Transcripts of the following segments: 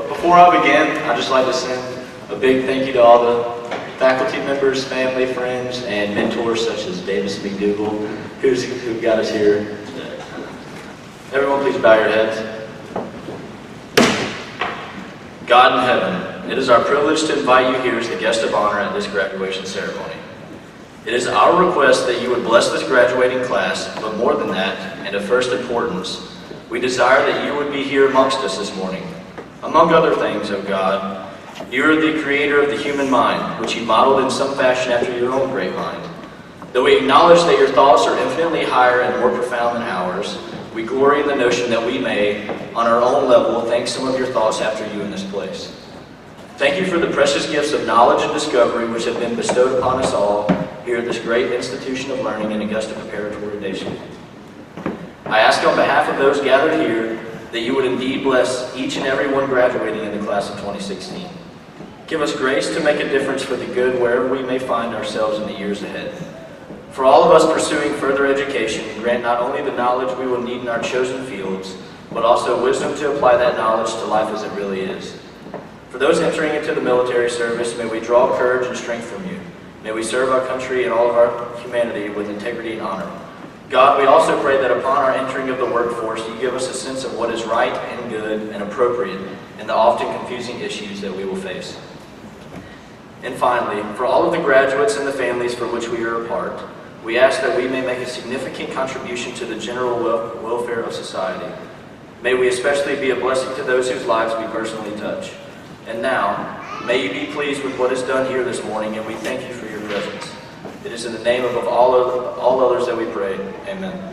But before I begin, I'd just like to send a big thank you to all the faculty members, family, friends, and mentors such as Davis McDougall, who got us here today. Everyone, please bow your heads. God in heaven, it is our privilege to invite you here as the guest of honor at this graduation ceremony. It is our request that you would bless this graduating class, but more than that, and of first importance, we desire that you would be here amongst us this morning. Among other things, O God, you are the creator of the human mind, which you modeled in some fashion after your own great mind. Though we acknowledge that your thoughts are infinitely higher and more profound than ours, we glory in the notion that we may, on our own level, think some of your thoughts after you in this place. Thank you for the precious gifts of knowledge and discovery which have been bestowed upon us all here at this great institution of learning in Augusta Preparatory Day School. I ask on behalf of those gathered here that you would indeed bless each and every one graduating in the class of 2016. Give us grace to make a difference for the good wherever we may find ourselves in the years ahead. For all of us pursuing further education, grant not only the knowledge we will need in our chosen fields, but also wisdom to apply that knowledge to life as it really is. For those entering into the military service, may we draw courage and strength from you. May we serve our country and all of our humanity with integrity and honor. God, we also pray that upon our entering of the workforce, you give us a sense of what is right and good and appropriate in the often confusing issues that we will face. And finally, for all of the graduates and the families for which we are a part, we ask that we may make a significant contribution to the general welfare of society. May we especially be a blessing to those whose lives we personally touch. And now, may you be pleased with what is done here this morning, and we thank you for your presence. It is in the name of all others that we pray. Amen.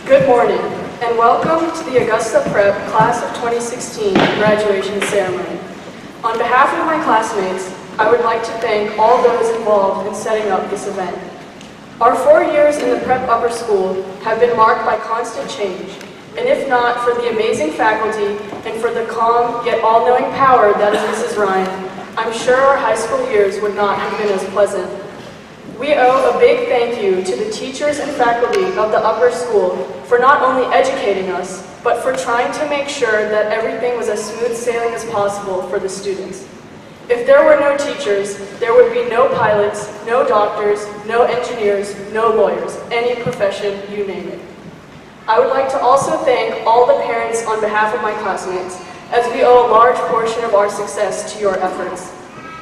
Good morning, and welcome to the Augusta Prep Class of 2016 graduation ceremony. On behalf of my classmates, I would like to thank all those involved in setting up this event. Our 4 years in the Prep Upper School have been marked by constant change, and if not for the amazing faculty and for the calm yet all-knowing power that is Mrs. Ryan, I'm sure our high school years would not have been as pleasant. We owe a big thank you to the teachers and faculty of the upper school for not only educating us, but for trying to make sure that everything was as smooth sailing as possible for the students. If there were no teachers, there would be no pilots, no doctors, no engineers, no lawyers, any profession, you name it. I would like to also thank all the parents on behalf of my classmates, as we owe a large portion of our success to your efforts.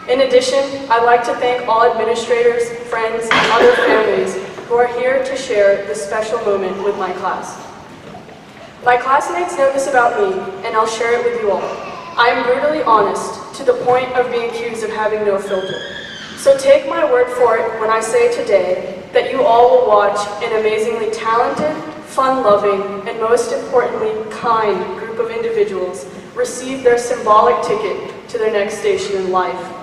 In addition, I'd like to thank all administrators, friends, and other families who are here to share this special moment with my class. My classmates know this about me, and I'll share it with you all. I am brutally honest, to the point of being accused of having no filter. So take my word for it when I say today that you all will watch an amazingly talented, fun-loving, and most importantly, kind group of individuals receive their symbolic ticket to their next station in life.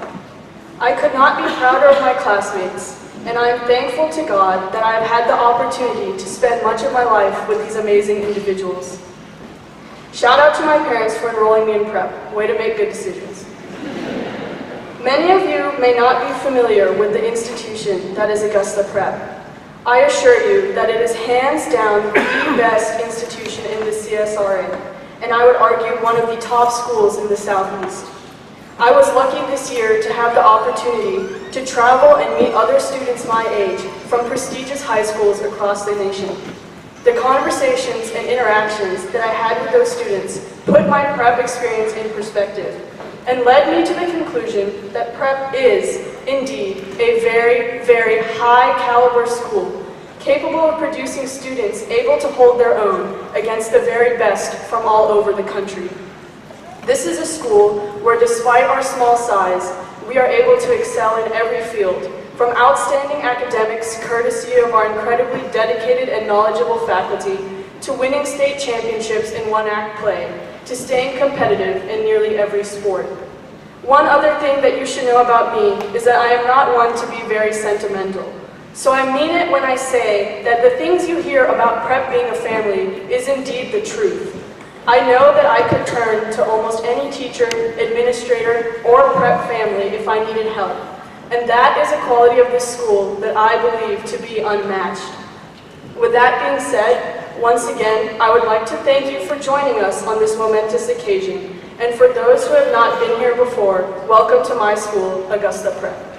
I could not be prouder of my classmates, and I am thankful to God that I have had the opportunity to spend much of my life with these amazing individuals. Shout out to my parents for enrolling me in prep. Way to make good decisions. Many of you may not be familiar with the institution that is Augusta Prep. I assure you that it is hands down the best institution in the CSRA, and I would argue one of the top schools in the Southeast. I was lucky this year to have the opportunity to travel and meet other students my age from prestigious high schools across the nation. The conversations and interactions that I had with those students put my prep experience in perspective and led me to the conclusion that prep is, indeed, a very, very high caliber school, capable of producing students able to hold their own against the very best from all over the country. This is a school where, despite our small size, we are able to excel in every field, from outstanding academics courtesy of our incredibly dedicated and knowledgeable faculty, to winning state championships in one-act play, to staying competitive in nearly every sport. One other thing that you should know about me is that I am not one to be very sentimental. So I mean it when I say that the things you hear about prep being a family is indeed the truth. I know that I could turn to almost any teacher, administrator, or prep family if I needed help. And that is a quality of this school that I believe to be unmatched. With that being said, once again, I would like to thank you for joining us on this momentous occasion. And for those who have not been here before, welcome to my school, Augusta Prep.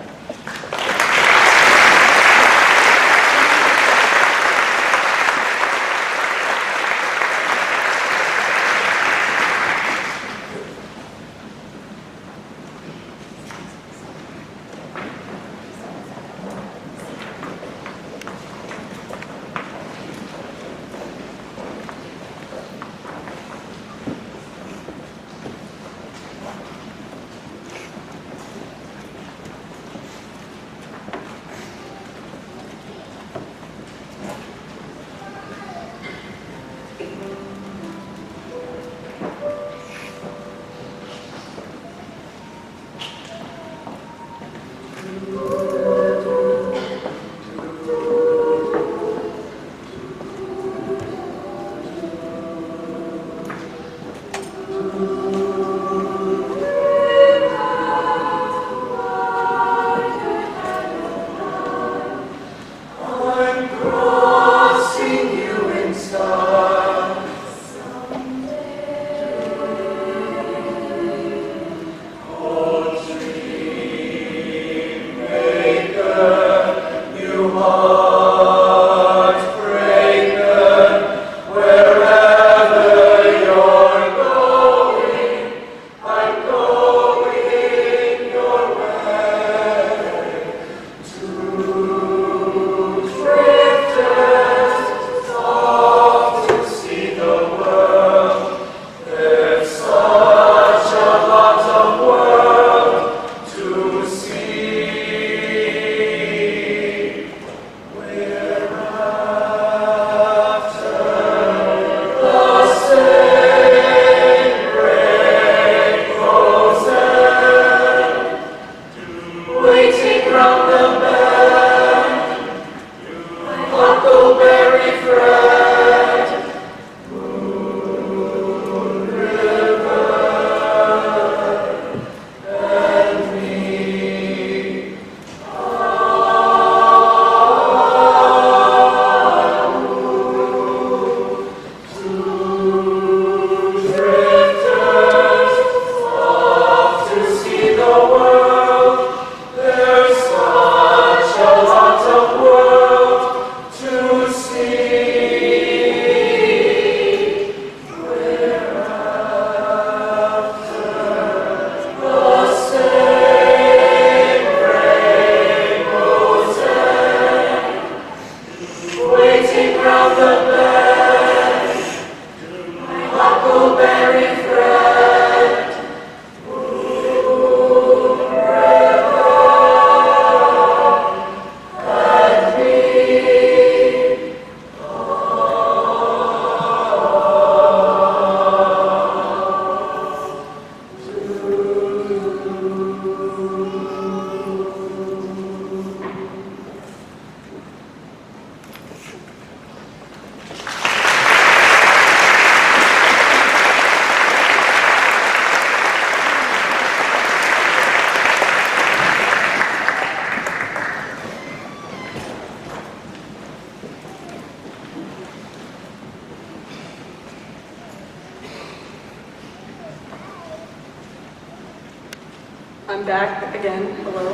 I'm back again. Hello.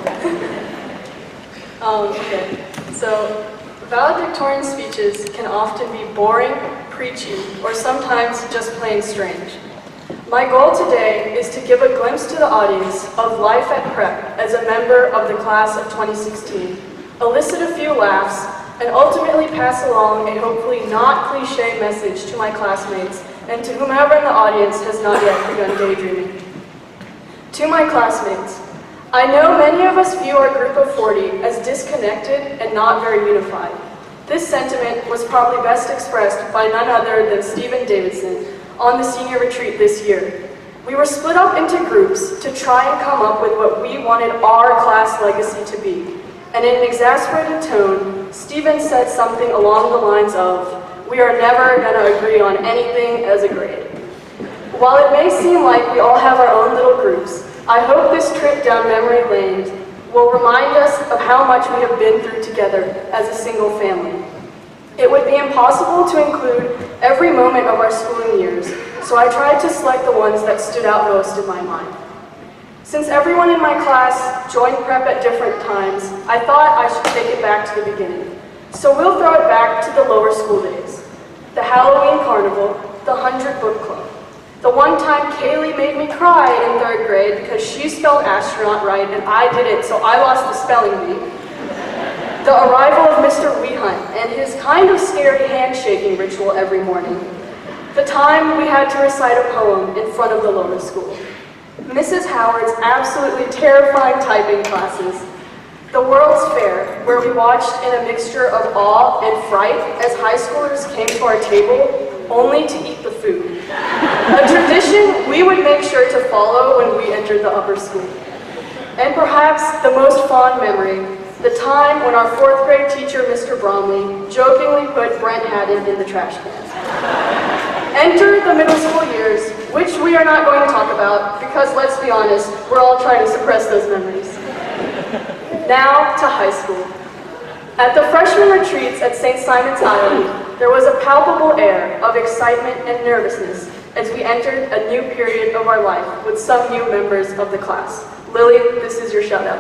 Okay. So, valedictorian speeches can often be boring, preachy, or sometimes just plain strange. My goal today is to give a glimpse to the audience of life at Prep as a member of the class of 2016, elicit a few laughs, and ultimately pass along a hopefully not cliche message to my classmates and to whomever in the audience has not yet begun daydreaming. To my classmates, I know many of us view our group of 40 as disconnected and not very unified. This sentiment was probably best expressed by none other than Stephen Davidson on the senior retreat this year. We were split up into groups to try and come up with what we wanted our class legacy to be. and in an exasperated tone, Stephen said something along the lines of, "We are never going to agree on anything as a grade." While it may seem like we all have our own little groups, I hope this trip down memory lane will remind us of how much we have been through together as a single family. It would be impossible to include every moment of our schooling years, so I tried to select the ones that stood out most in my mind. Since everyone in my class joined prep at different times, I thought I should take it back to the beginning. So we'll throw it back to the lower school days. The Halloween Carnival, the 100 Book Club. The one time Kaylee made me cry in 3rd grade because she spelled astronaut right and I didn't, so I lost the spelling bee. The arrival of Mr. Weehunt and his kind of scary handshaking ritual every morning. The time we had to recite a poem in front of the lower school. Mrs. Howard's absolutely terrifying typing classes. The World's Fair, where we watched in a mixture of awe and fright as high schoolers came to our table only to eat the food. A tradition we would make sure to follow when we entered the upper school. And perhaps the most fond memory, the time when our 4th grade teacher, Mr. Bromley, jokingly put Brent Haddon in the trash can. Enter the middle school years, which we are not going to talk about because, let's be honest, we're all trying to suppress those memories. Now to high school. At the freshman retreats at St. Simon's Island, there was a palpable air of excitement and nervousness as we entered a new period of our life with some new members of the class. Lily, this is your shout out.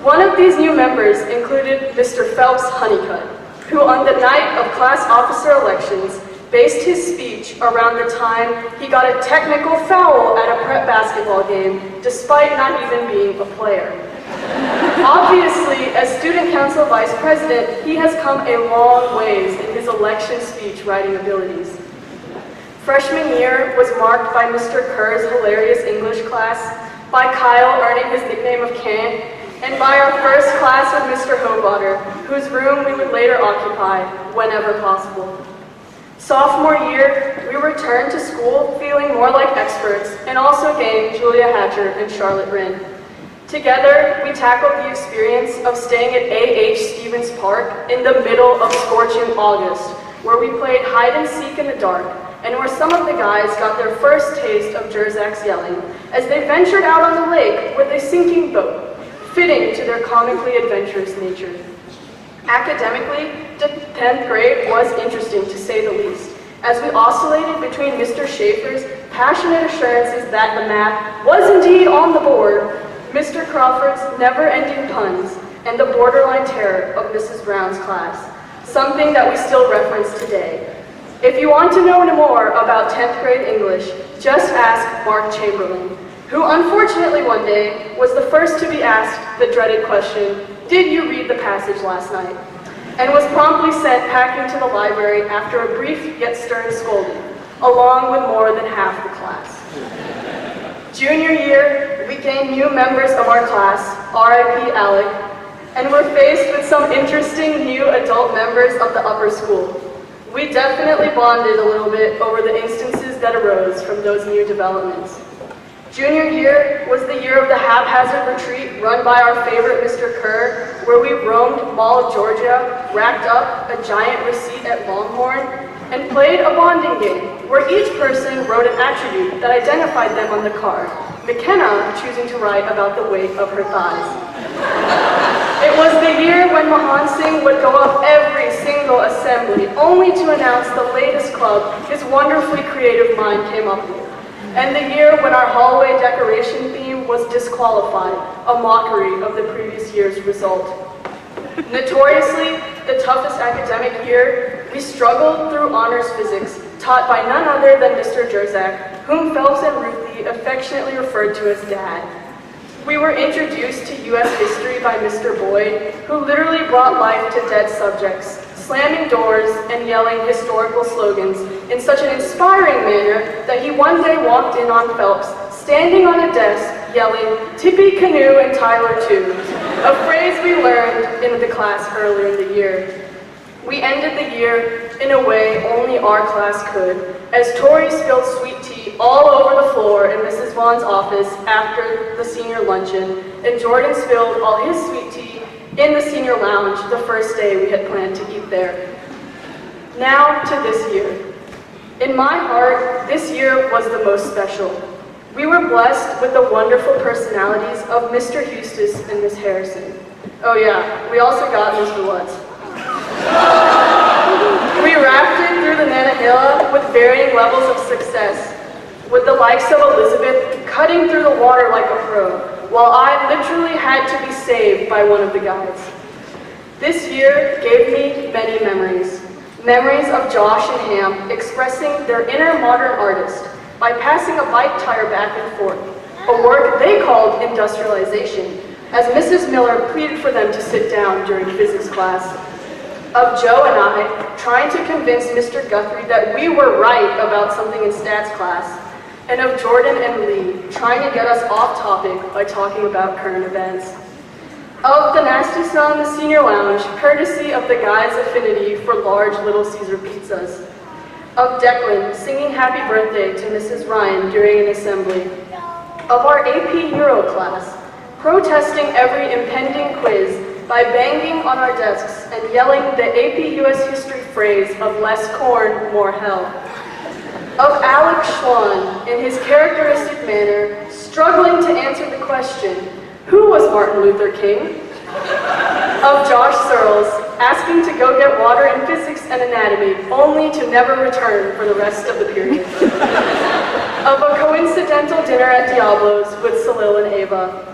One of these new members included Mr. Phelps Honeycutt, who on the night of class officer elections based his speech around the time he got a technical foul at a prep basketball game, despite not even being a player. Obviously, as student council vice president, he has come a long ways in his election speech writing abilities. Freshman year was marked by Mr. Kerr's hilarious English class, by Kyle earning his nickname of Can, and by our first class with Mr. Hobotter, whose room we would later occupy whenever possible. Sophomore year, we returned to school feeling more like experts and also gained Julia Hatcher and Charlotte Wren. Together, we tackled the experience of staying at A.H. Stevens Park in the middle of scorching August, where we played hide and seek in the dark, and where some of the guys got their first taste of Jerzak's yelling as they ventured out on the lake with a sinking boat, fitting to their comically adventurous nature. Academically, the 10th grade was interesting to say the least, as we oscillated between Mr. Schaefer's passionate assurances that the math was indeed on the board, Mr. Crawford's never-ending puns, and the borderline terror of Mrs. Brown's class, something that we still reference today. If you want to know more about 10th grade English, just ask Mark Chamberlain, who unfortunately one day was the first to be asked the dreaded question, "Did you read the passage last night?" and was promptly sent packing to the library after a brief yet stern scolding, along with more than half the class. Junior year, we gained new members of our class, R.I.P. Alec, and were faced with some interesting new adult members of the upper school. We definitely bonded a little bit over the instances that arose from those new developments. Junior year was the year of the haphazard retreat run by our favorite Mr. Kerr, where we roamed Mall of Georgia, racked up a giant receipt at Longhorn, and played a bonding game where each person wrote an attribute that identified them on the card, McKenna choosing to write about the weight of her thighs. It was the year when Mahan Singh would go up every single assembly, only to announce the latest club his wonderfully creative mind came up with. And the year when our hallway decoration theme was disqualified, a mockery of the previous year's result. Notoriously, the toughest academic year, we struggled through honors physics, taught by none other than Mr. Jerzak, whom Phelps and Ruthie affectionately referred to as Dad. We were introduced to U.S. history by Mr. Boyd, who literally brought life to dead subjects, slamming doors and yelling historical slogans in such an inspiring manner that he one day walked in on Phelps, standing on a desk, yelling, "Tippy Canoe and Tyler too," a phrase we learned in the class earlier in the year. We ended the year in a way only our class could, as Tori spilled sweet tea all over the floor in Mrs. Vaughn's office after the senior luncheon, and Jordan spilled all his sweet tea in the senior lounge the first day we had planned to eat there. Now to this year. In my heart, this year was the most special. We were blessed with the wonderful personalities of Mr. Eustace and Miss Harrison. Oh yeah, we also got Mr. Lutz. We rafted through the Nantahala with varying levels of success, with the likes of Elizabeth cutting through the water like a pro, while I literally had to be saved by one of the guides. This year gave me many memories. Memories of Josh and Ham expressing their inner modern artist by passing a bike tire back and forth, a work they called industrialization, as Mrs. Miller pleaded for them to sit down during physics class. Of Joe and I trying to convince Mr. Guthrie that we were right about something in stats class, and of Jordan and Lee trying to get us off topic by talking about current events. Of the nasty smell in the senior lounge, courtesy of the guys' affinity for large Little Caesar pizzas. Of Declan singing happy birthday to Mrs. Ryan during an assembly. Of our AP Euro class, protesting every impending quiz by banging on our desks and yelling the AP US history phrase of less corn, more hell. Of Alex Schwann, in his characteristic manner, struggling to answer the question, who was Martin Luther King? Of Josh Searles, asking to go get water in physics and anatomy, only to never return for the rest of the period. Of a coincidental dinner at Diablo's with Salil and Ava.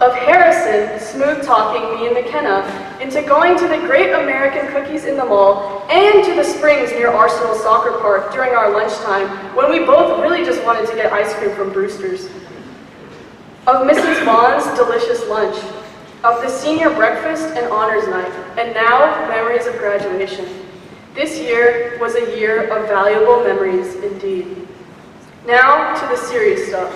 Of Harrison smooth-talking me and McKenna into going to the Great American Cookies in the mall and to the springs near Arsenal Soccer Park during our lunchtime when we both really just wanted to get ice cream from Brewster's. Of Mrs. Vaughn's delicious lunch, of the senior breakfast and honors night, and now memories of graduation. This year was a year of valuable memories indeed. Now to the serious stuff.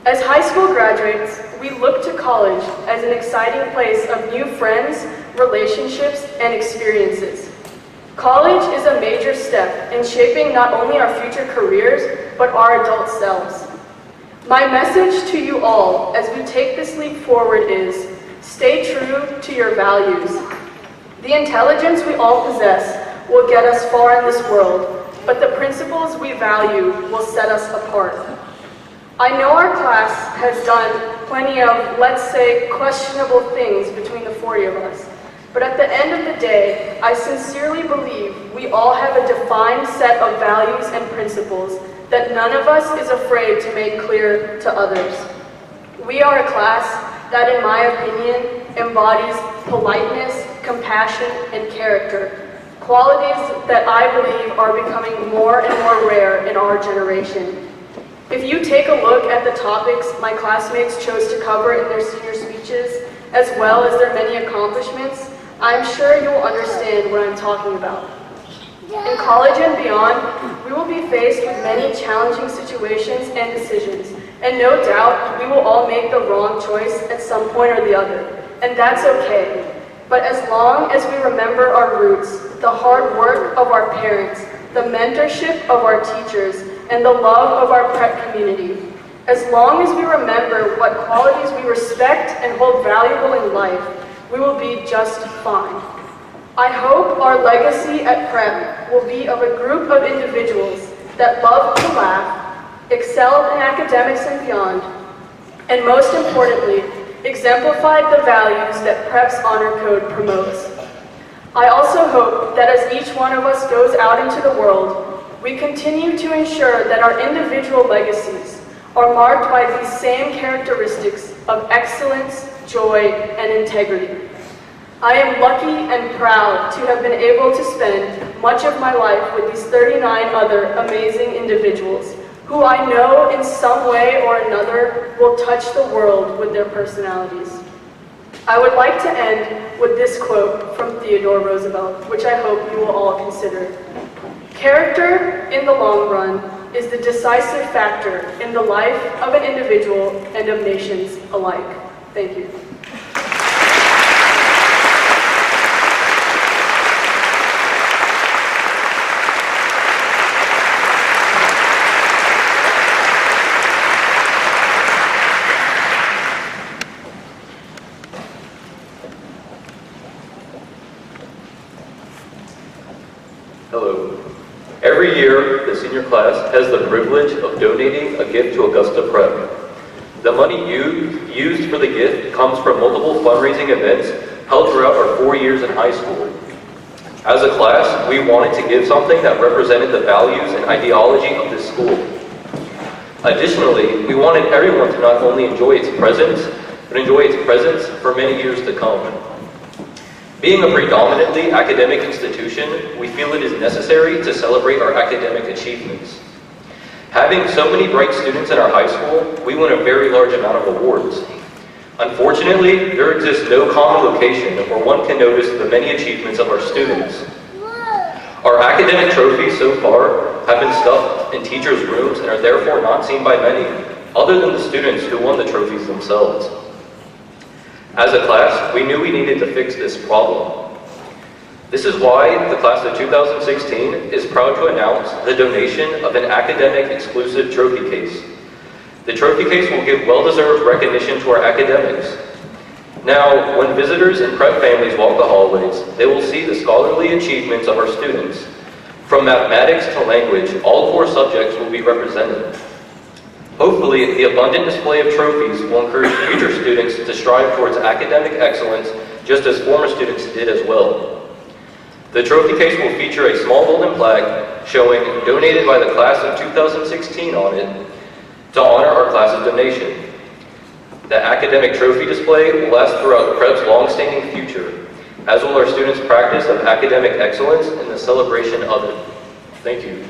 As high school graduates, we look to college as an exciting place of new friends, relationships, and experiences. College is a major step in shaping not only our future careers, but our adult selves. My message to you all as we take this leap forward is, stay true to your values. The intelligence we all possess will get us far in this world, but the principles we value will set us apart. I know our class has done plenty of, let's say, questionable things between the 40 of us, but at the end of the day, I sincerely believe we all have a defined set of values and principles that none of us is afraid to make clear to others. We are a class that, in my opinion, embodies politeness, compassion, and character, qualities that I believe are becoming more and more rare in our generation. If you take a look at the topics my classmates chose to cover in their senior speeches, as well as their many accomplishments, I'm sure you will understand what I'm talking about. In college and beyond, we will be faced with many challenging situations and decisions, and no doubt we will all make the wrong choice at some point or the other, and that's okay. But as long as we remember our roots, the hard work of our parents, the mentorship of our teachers, and the love of our prep community, as long as we remember what qualities we respect and hold valuable in life, we will be just fine. I hope our legacy at Prep will be of a group of individuals that love to laugh, excelled in academics and beyond, and most importantly, exemplified the values that Prep's honor code promotes. I also hope that as each one of us goes out into the world, we continue to ensure that our individual legacies are marked by these same characteristics of excellence, joy, and integrity. I am lucky and proud to have been able to spend much of my life with these 39 other amazing individuals who I know in some way or another will touch the world with their personalities. I would like to end with this quote from Theodore Roosevelt, which I hope you will all consider. Character, in the long run, is the decisive factor in the life of an individual and of nations alike. Thank you. Hello. Every year, the senior class has the privilege of donating a gift to Augusta Prep. The money used for the gift comes from multiple fundraising events held throughout our 4 years in high school. As a class, we wanted to give something that represented the values and ideology of this school. Additionally, we wanted everyone to not only enjoy its presence, but enjoy its presence for many years to come. Being a predominantly academic institution, we feel it is necessary to celebrate our academic achievements. Having so many bright students in our high school, we win a very large amount of awards. Unfortunately, there exists no common location where one can notice the many achievements of our students. Our academic trophies so far have been stuffed in teachers' rooms and are therefore not seen by many, other than the students who won the trophies themselves. As a class, we knew we needed to fix this problem. This is why the class of 2016 is proud to announce the donation of an academic exclusive trophy case. The trophy case will give well-deserved recognition to our academics. Now, when visitors and prep families walk the hallways, they will see the scholarly achievements of our students. From mathematics to language, all 4 subjects will be represented. Hopefully, the abundant display of trophies will encourage future students to strive towards academic excellence, just as former students did as well. The trophy case will feature a small golden plaque showing "Donated by the class of 2016" on it to honor our class's donation. The academic trophy display will last throughout Prep's long-standing future, as will our students' practice of academic excellence and the celebration of it. Thank you.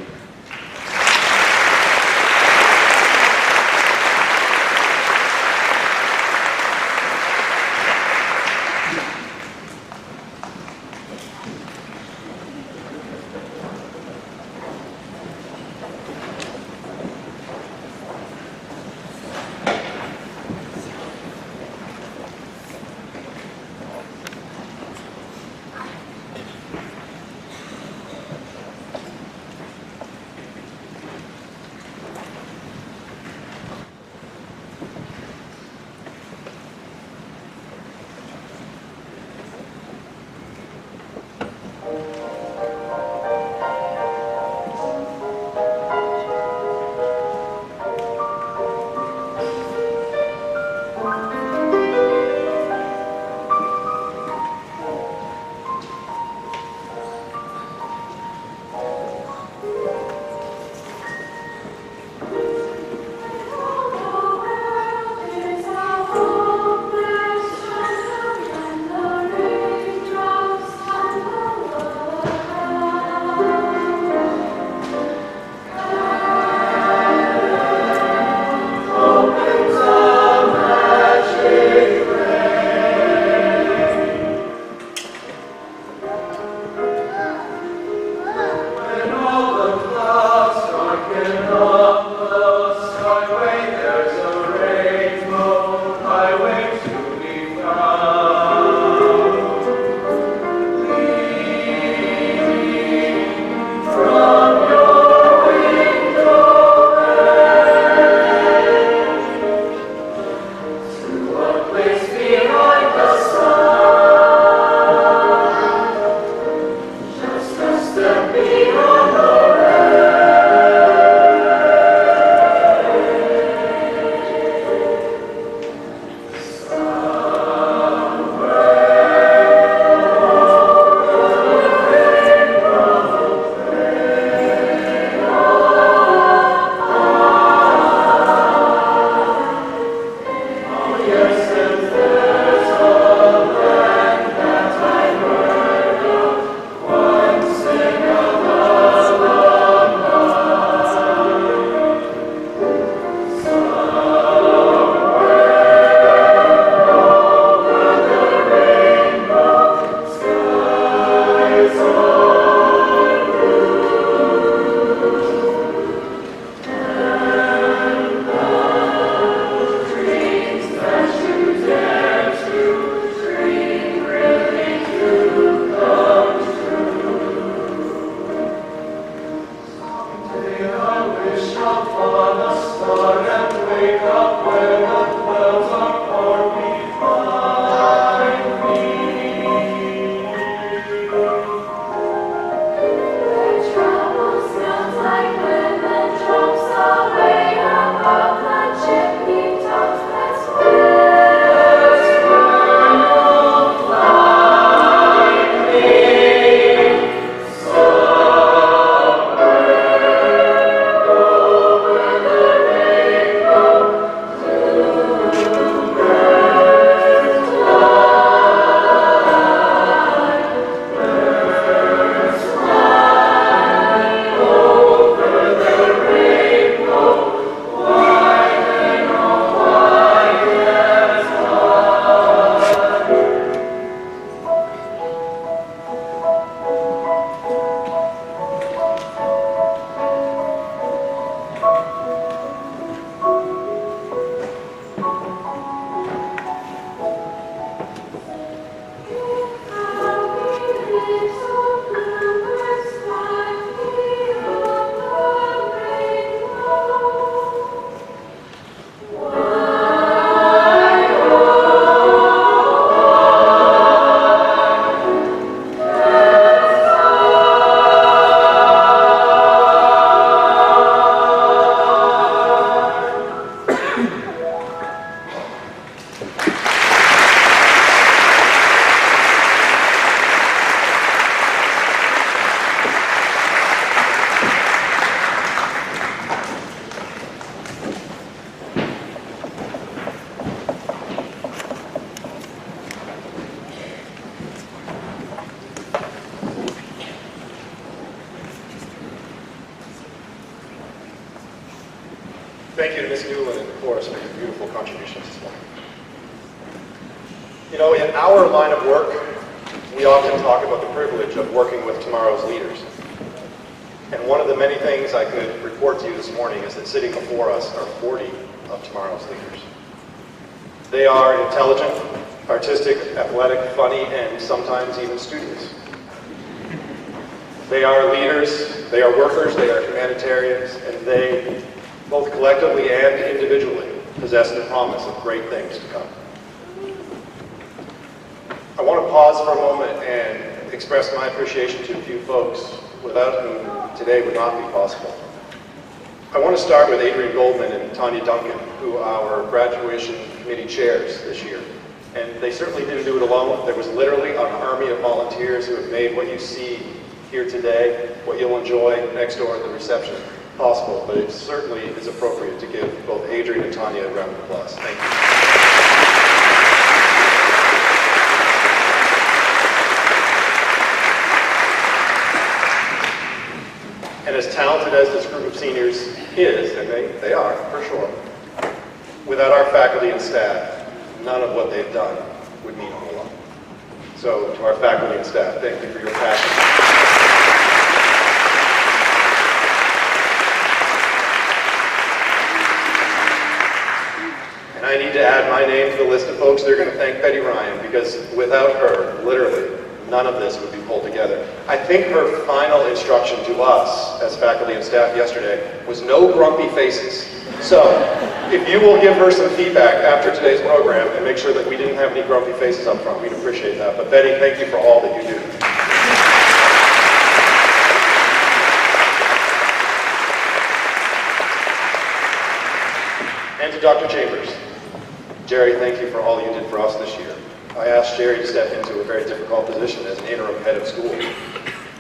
Miss Newland, and the chorus for your beautiful contributions this morning. You know, in our line of work, we often talk about the privilege of working with tomorrow's leaders. And one of the many things I could report to you this morning is that sitting before us are 40 of tomorrow's leaders. They are intelligent, artistic, athletic, funny, and sometimes even students. They are leaders, they are workers, they are humanitarians, and they, both collectively and individually, possess the promise of great things to come. I want to pause for a moment and express my appreciation to a few folks without whom today would not be possible. I want to start with Adrian Goldman and Tanya Duncan, who are our graduation committee chairs this year. And they certainly didn't do it alone. There was literally an army of volunteers who have made what you see here today, what you'll enjoy next door at the reception, possible. But it certainly is appropriate to give both Adrian and Tanya a round of applause. Thank you. And as talented as this group of seniors is, and they are, for sure, without our faculty and staff, none of what they've done would mean a whole lot. So to our faculty and staff, thank you for your passion. And I need to add my name to the list of folks that are going to thank Betty Ryan, because without her, literally, none of this would be pulled together. I think her final instruction to us as faculty and staff yesterday was no grumpy faces. So if you will give her some feedback after today's program and make sure that we didn't have any grumpy faces up front, we'd appreciate that. But Betty, thank you for all that you do. And to Dr. Chambers. Jerry, thank you for all you did for us this year. I asked Jerry to step into a very difficult position as an interim head of school.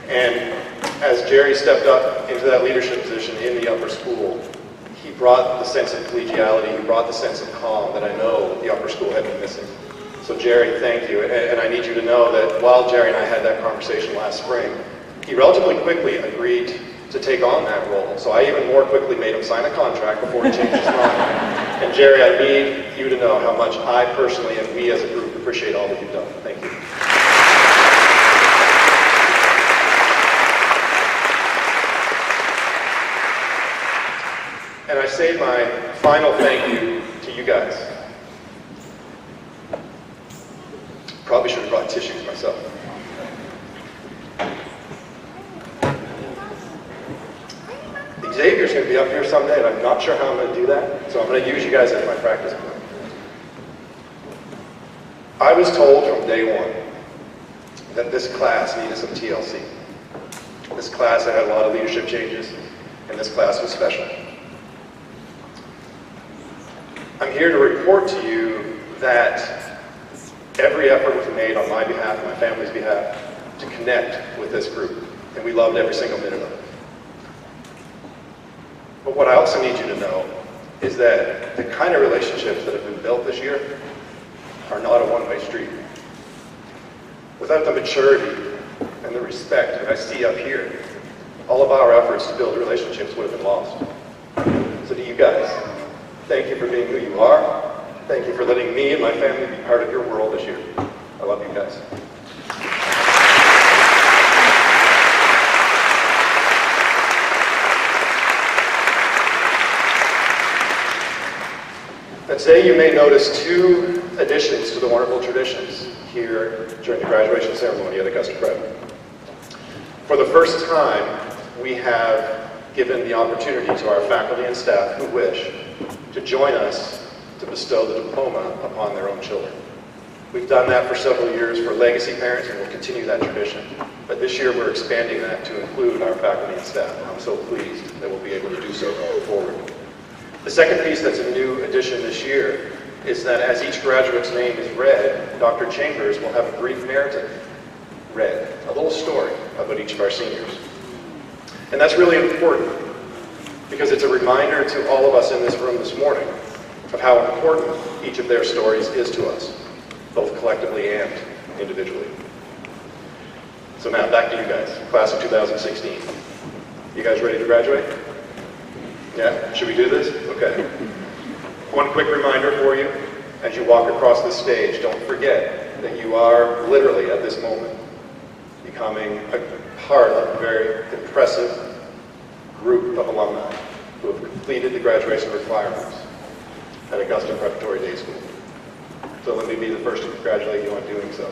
And as Jerry stepped up into that leadership position in the upper school, he brought the sense of collegiality, he brought the sense of calm that I know the upper school had been missing. So Jerry, thank you. And I need you to know that while Jerry and I had that conversation last spring, he relatively quickly agreed to take on that role. So I even more quickly made him sign a contract before he changed his mind. And Jerry, I need you to know how much I personally and we as a group appreciate all that you've done. Thank you. And I say my final thank you to you guys. Probably should have brought tissues myself. Xavier's going to be up here someday, and I'm not sure how I'm going to do that, so I'm going to use you guys as my practice point. I was told from day one that this class needed some TLC. This class had a lot of leadership changes, and this class was special. I'm here to report to you that every effort was made on my behalf and my family's behalf to connect with this group, and we loved every single minute of it. But what I also need you to know is that the kind of relationships that have been built this year are not a one-way street. Without the maturity and the respect that I see up here, all of our efforts to build relationships would have been lost. So to you guys, thank you for being who you are. Thank you for letting me and my family be part of your world this year. I love you guys. Today you may notice two additions to the wonderful traditions here during the graduation ceremony at Augusta Prep. For the first time, we have given the opportunity to our faculty and staff who wish to join us to bestow the diploma upon their own children. We've done that for several years for legacy parents, and we'll continue that tradition. But this year we're expanding that to include our faculty and staff, and I'm so pleased that we'll be able to do so going forward. The second piece that's a new addition this year is that as each graduate's name is read, Dr. Chambers will have a brief narrative read, a little story about each of our seniors. And that's really important because it's a reminder to all of us in this room this morning of how important each of their stories is to us, both collectively and individually. So now back to you guys, class of 2016. You guys ready to graduate? Yeah? Should we do this? Okay. One quick reminder for you, as you walk across the stage, don't forget that you are literally at this moment becoming a part of a very impressive group of alumni who have completed the graduation requirements at Augusta Preparatory Day School. So let me be the first to congratulate you on doing so.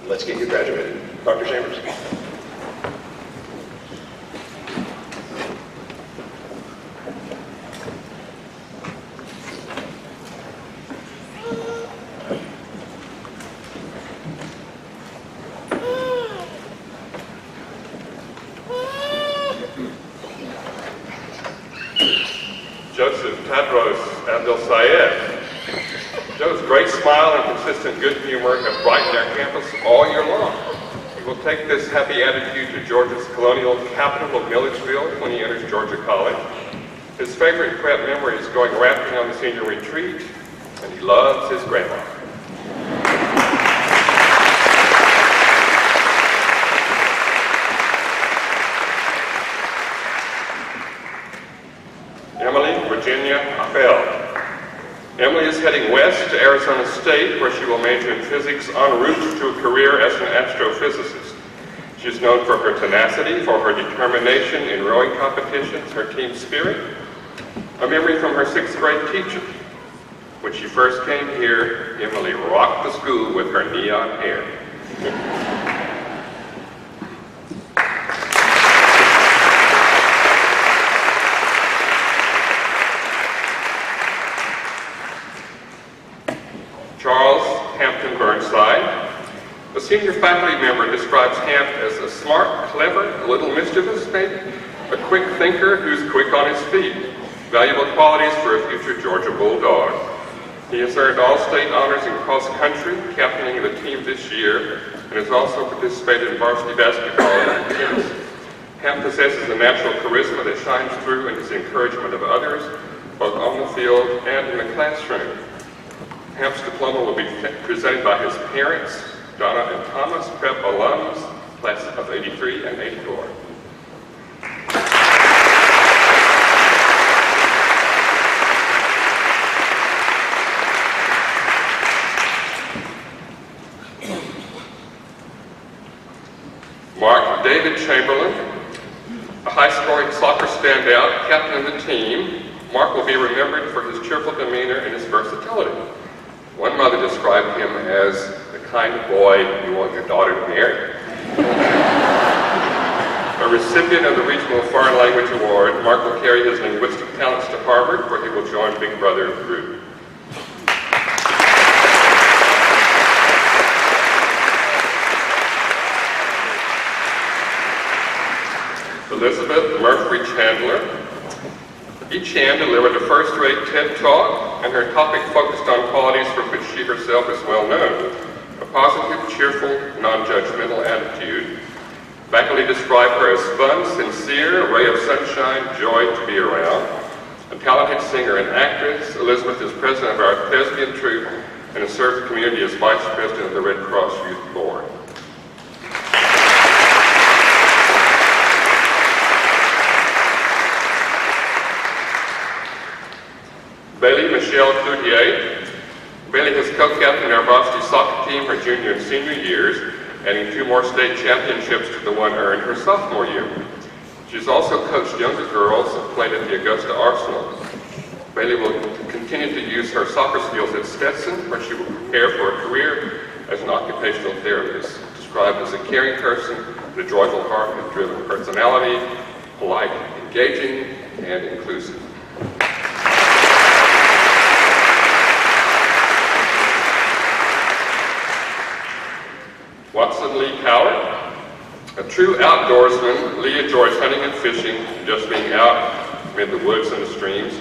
Let's get you graduated. Dr. Chambers. Joseph Tadros Abdel-Sayed. Joe's great smile and consistent good humor have brightened our campus all year long. He will take this happy attitude to Georgia's colonial capital of Milledgeville when he enters Georgia College. His favorite prep memory is going rafting on the senior retreat, and he loves his grandma. Emily Virginia Appel. Emily is heading west to Arizona State, where she will major in physics en route to a career as an astrophysicist. She is known for her tenacity, for her determination in rowing competitions, her team spirit. A memory from her 6th grade teacher. When she first came here, Emily rocked the school with her neon hair. Charles Hampton Burnside. A senior faculty member describes Hamp as a smart, clever, a little mischievous maybe, a quick thinker who's quick on his feet. Valuable qualities for a future Georgia Bulldog. He has earned all-state honors in cross country, captaining the team this year, and has also participated in varsity basketball and tennis. Hamp possesses a natural charisma that shines through in his encouragement of others, both on the field and in the classroom. Hamp's diploma will be presented by his parents, Donna and Thomas, prep alums, class of 83 and 84. Mark David Chamberlain, a high-scoring soccer standout, captain of the team. Mark will be remembered for his cheerful demeanor and his versatility. One mother described him as the kind of boy you want your daughter to marry. A recipient of the Regional Foreign Language Award, Mark will carry his linguistic talents to Harvard, where he will join Big Brother group. Elizabeth Murphy Chandler. Each Chan delivered a first-rate TED Talk, and her topic focused on qualities for which she herself is well known. A positive, cheerful, non-judgmental attitude. Faculty describe her as fun, sincere, a ray of sunshine, joy to be around. A talented singer and actress, Elizabeth is president of our thespian troupe and has served the community as vice president of the Red Cross Youth Board. Bailey Michelle Cloutier. Bailey has co-captained our varsity soccer team her junior and senior years, adding 2 more state championships to the one earned her sophomore year. She's also coached younger girls and played at the Augusta Arsenal. Bailey will continue to use her soccer skills at Stetson, where she will prepare for a career as an occupational therapist. Described as a caring person, with a joyful heart and driven personality, polite, engaging, and inclusive. Watson Lee Coward. A true outdoorsman, Lee enjoys hunting and fishing, just being out in the woods and the streams.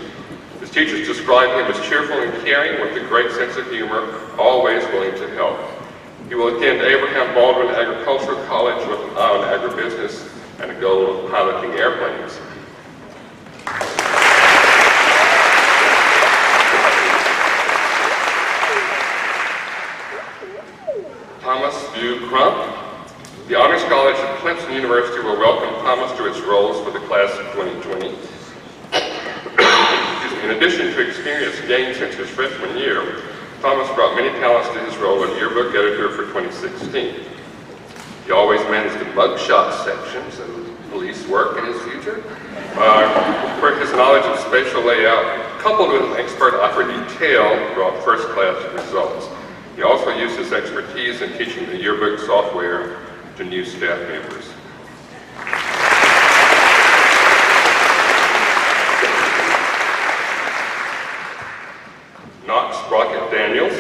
His teachers describe him as cheerful and caring with a great sense of humor, always willing to help. He will attend Abraham Baldwin Agricultural College with an eye on agribusiness and a goal of piloting airplanes. Thomas View Crump. The Honors College at Clemson University will welcome Thomas to its roles for the class of 2020. Excuse me. In addition to experience gained since his freshman year, Thomas brought many talents to his role as yearbook editor for 2016. He always managed the mugshot section, so police work in his future, where his knowledge of spatial layout, coupled with an expert eye for detail, brought first-class results. He also used his expertise in teaching the yearbook software to new staff members. Knox Brockett Daniels.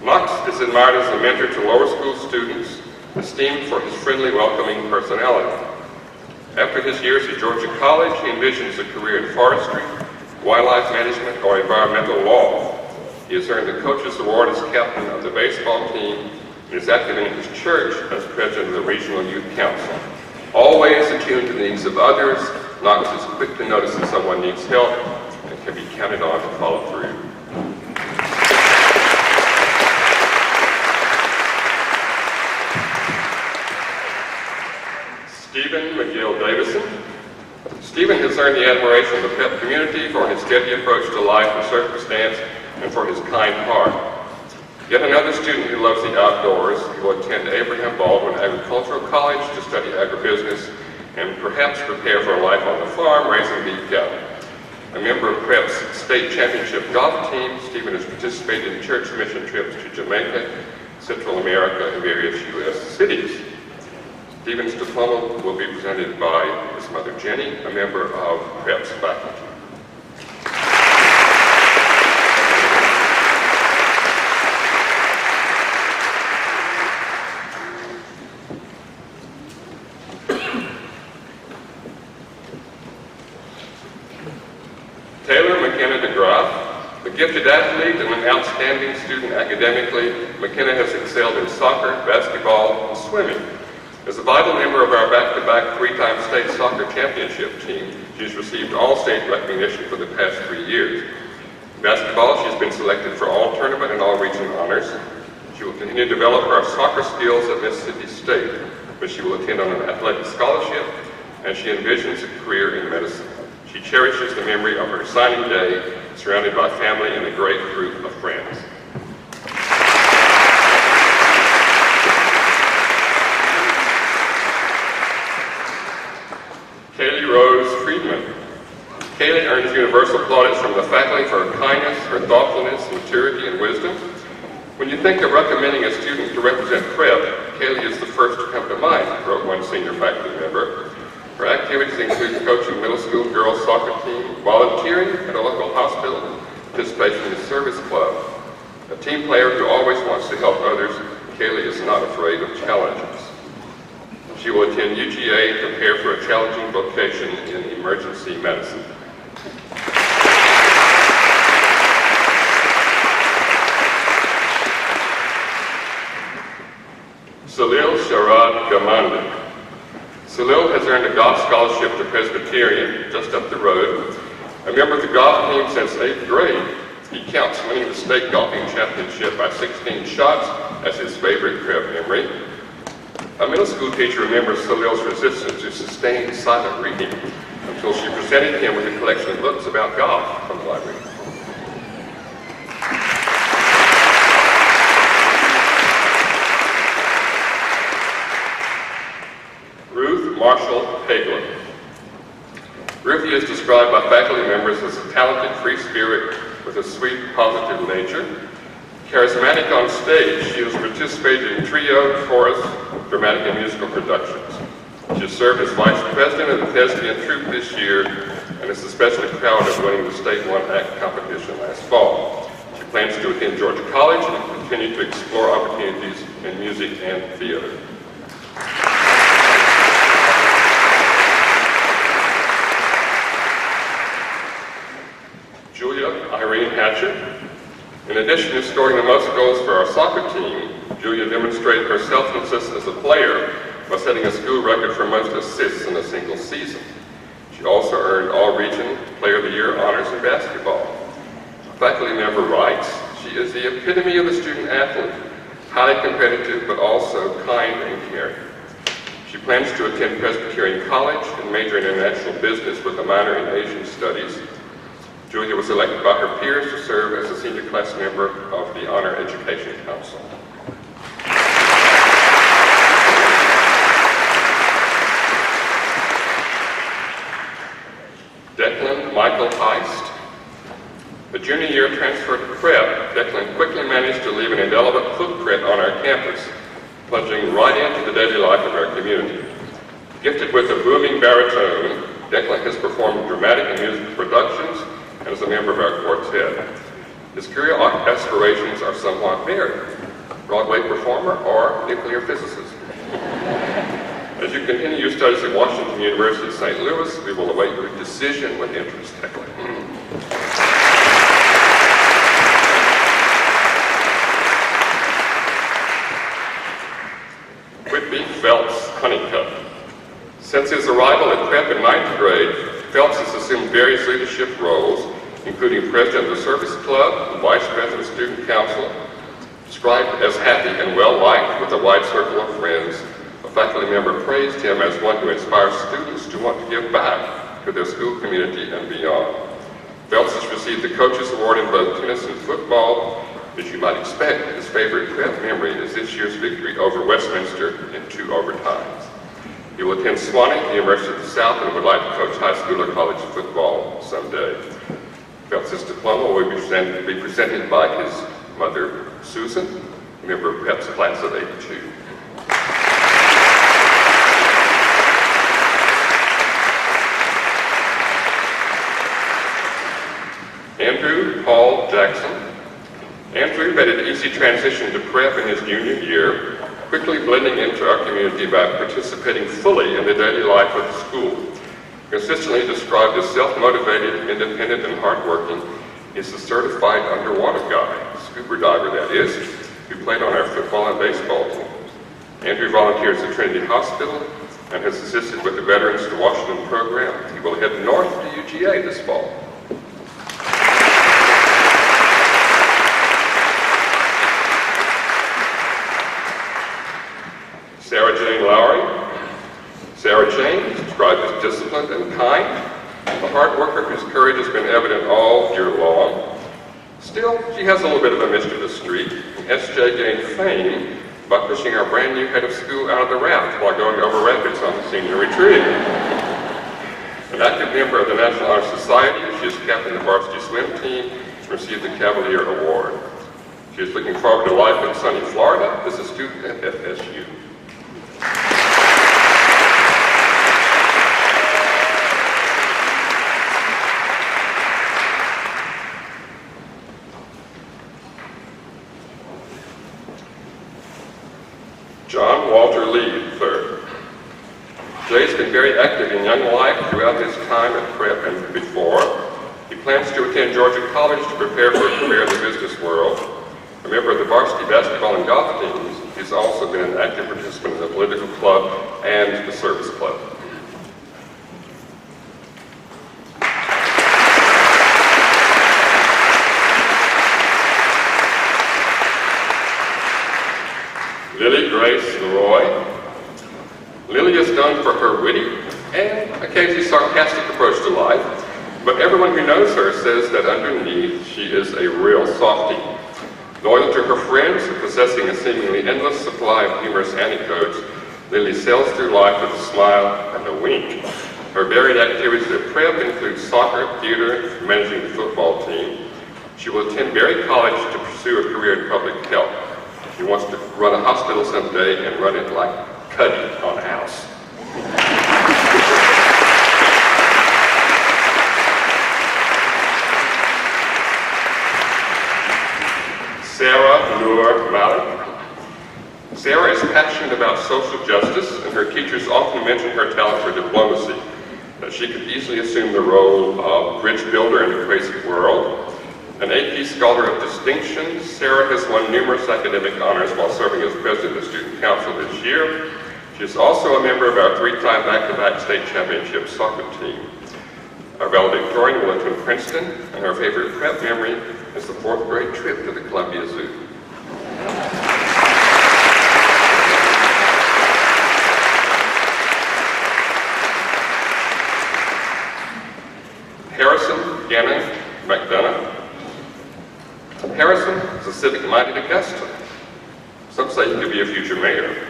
Knox is admired as a mentor to lower school students, esteemed for his friendly, welcoming personality. After his years at Georgia College, he envisions a career in forestry, wildlife management, or environmental law. He has earned the Coaches Award as captain of the baseball team and is active in his church as president of the Regional Youth Council. Always attuned to the needs of others, Knox is quick to notice that someone needs help and can be counted on to follow through. Stephen McGill Davison. Stephen has earned the admiration of the PEP community for his steady approach to life and circumstance and for his kind heart. Yet another student who loves the outdoors. He will attend Abraham Baldwin Agricultural College to study agribusiness and perhaps prepare for a life on the farm raising beef cattle. A member of PrEP's state championship golf team, Stephen has participated in church mission trips to Jamaica, Central America, and various U.S. cities. Stephen's diploma will be presented by his mother Jenny, a member of PrEP's faculty. Taylor McKenna DeGraff, a gifted athlete and an outstanding student academically, McKenna has excelled in soccer, basketball, and swimming. As a vital member of our back-to-back three-time state soccer championship team, she's received all-state recognition for the past 3 years. In basketball, she's been selected for all tournament and all region honors. She will continue to develop her soccer skills at Mississippi State, where she will attend on an athletic scholarship, and she envisions a career in medicine. She cherishes the memory of her signing day, surrounded by family and a great group of friends. Kaylee Rose Friedman. Kaylee earns universal plaudits from the faculty for her kindness, her thoughtfulness, maturity, and wisdom. When you think of recommending a student to represent PrEP, Kaylee is the first to come to mind, wrote one senior faculty member. Her activities include coaching middle school girls soccer team, volunteering at a local hospital, participation in the service club. A team player who always wants to help others, Kaylee is not afraid of challenges. She will attend UGA and prepare for a challenging vocation in emergency medicine. Salil Sharad Gamanda. Salil has earned a golf scholarship to Presbyterian, just up the road. A member of the golf team since 8th grade, he counts winning the state golfing championship by 16 shots as his favorite PrEP memory. A middle school teacher remembers Salil's resistance to sustained silent reading until she presented him with a collection of books about golf from the library. Ruth Marshall Hagelin. Ruthie is described by faculty members as a talented, free spirit with a sweet, positive nature. Charismatic on stage, she has participated in trio, chorus, dramatic and musical productions. She has served as vice president of the thespian troupe this year and is especially proud of winning the state one-act competition last fall. She plans to attend Georgia College and continue to explore opportunities in music and theater. Julia Irene Hatcher. In addition to scoring the most goals for our soccer team, Julia demonstrated her selflessness as a player by setting a school record for most assists in a single season. She also earned All-Region Player of the Year honors in basketball. A faculty member writes, she is the epitome of the student athlete, highly competitive but also kind and caring. She plans to attend Presbyterian College and major in international business with a minor in Asian studies. Julia was elected by her peers to serve as a senior class member of the Honor Education Council. Declan Michael Heist. The junior year transfer to prep, Declan quickly managed to leave an indelible footprint on our campus, plunging right into the daily life of our community. Gifted with a booming baritone, Declan has performed dramatic and musical productions and is a member of our quartet. His career aspirations are somewhat varied: Broadway performer or nuclear physicist. As you continue your studies at Washington University, St. Louis, we will await your decision with interest, Declan. Whitby Phelps Honeycutt. Since his arrival at prep in 9th grade, Phelps has assumed various leadership roles, including president of the service club and vice president of student council. Described as happy and well-liked with a wide circle of friends, a faculty member praised him as one who inspires students to want to give back to their school community and beyond. Phelps has received the Coaches Award in both tennis and football. As you might expect, his favorite prep memory is this year's victory over Westminster in 2 overtimes. He will attend Swanee, the University of the South, and would like to coach high school or college football someday. Phelps' diploma will be presented by his mother, Susan, a member of Prep's class of '82. Andrew Paul Jackson. Andrew made an easy transition to prep in his junior year, quickly blending into our community by participating fully in the daily life of the school. Consistently described as self-motivated, independent, and hardworking, he's a certified underwater guy, scuba diver that is, who played on our football and baseball teams. Andrew volunteers at Trinity Hospital and has assisted with the Veterans to Washington program. He will head north to UGA this fall. Sarah Jane Lowry. Sarah Jane is described as disciplined and kind, a hard worker whose courage has been evident all year long. Still, she has a little bit of a mischievous streak, and SJ gained fame by pushing our brand new head of school out of the raft while going over rapids on the senior retreat. An active member of the National Honor Society, she is captain of the varsity swim team and received the Cavalier Award. She is looking forward to life in sunny Florida as a student at FSU. John Walter Lee III. Jay's been very active in young life throughout his time at prep and before. He plans to attend Georgia College to prepare for a career in the business world. A member of the varsity basketball and golf teams, he's also been an active participant in the political club and the service club. Lily Grace Leroy. Lily is known for her witty and occasionally sarcastic approach to life, but everyone who knows her says that underneath she is a real softie. Loyal to her friends and possessing a seemingly endless supply of humorous anecdotes, Lily sails through life with a smile and a wink. Her varied activities at prep include soccer, theater, and managing the football team. She will attend Berry College to pursue a career in public health. She wants to run a hospital someday and run it like Cuddy on House. Sarah Noor Malik. Sarah is passionate about social justice, and her teachers often mention her talent for diplomacy, that she could easily assume the role of bridge builder in a crazy world. An AP Scholar of Distinction, Sarah has won numerous academic honors while serving as president of the Student Council this year. She is also a member of our 3-time back-to-back state championship soccer team. Our valedictorian will attend Princeton, and our favorite prep memory is the 4th grade trip to the Columbia Zoo. Harrison Gannon civic-minded Augusta. Some say he could be a future mayor.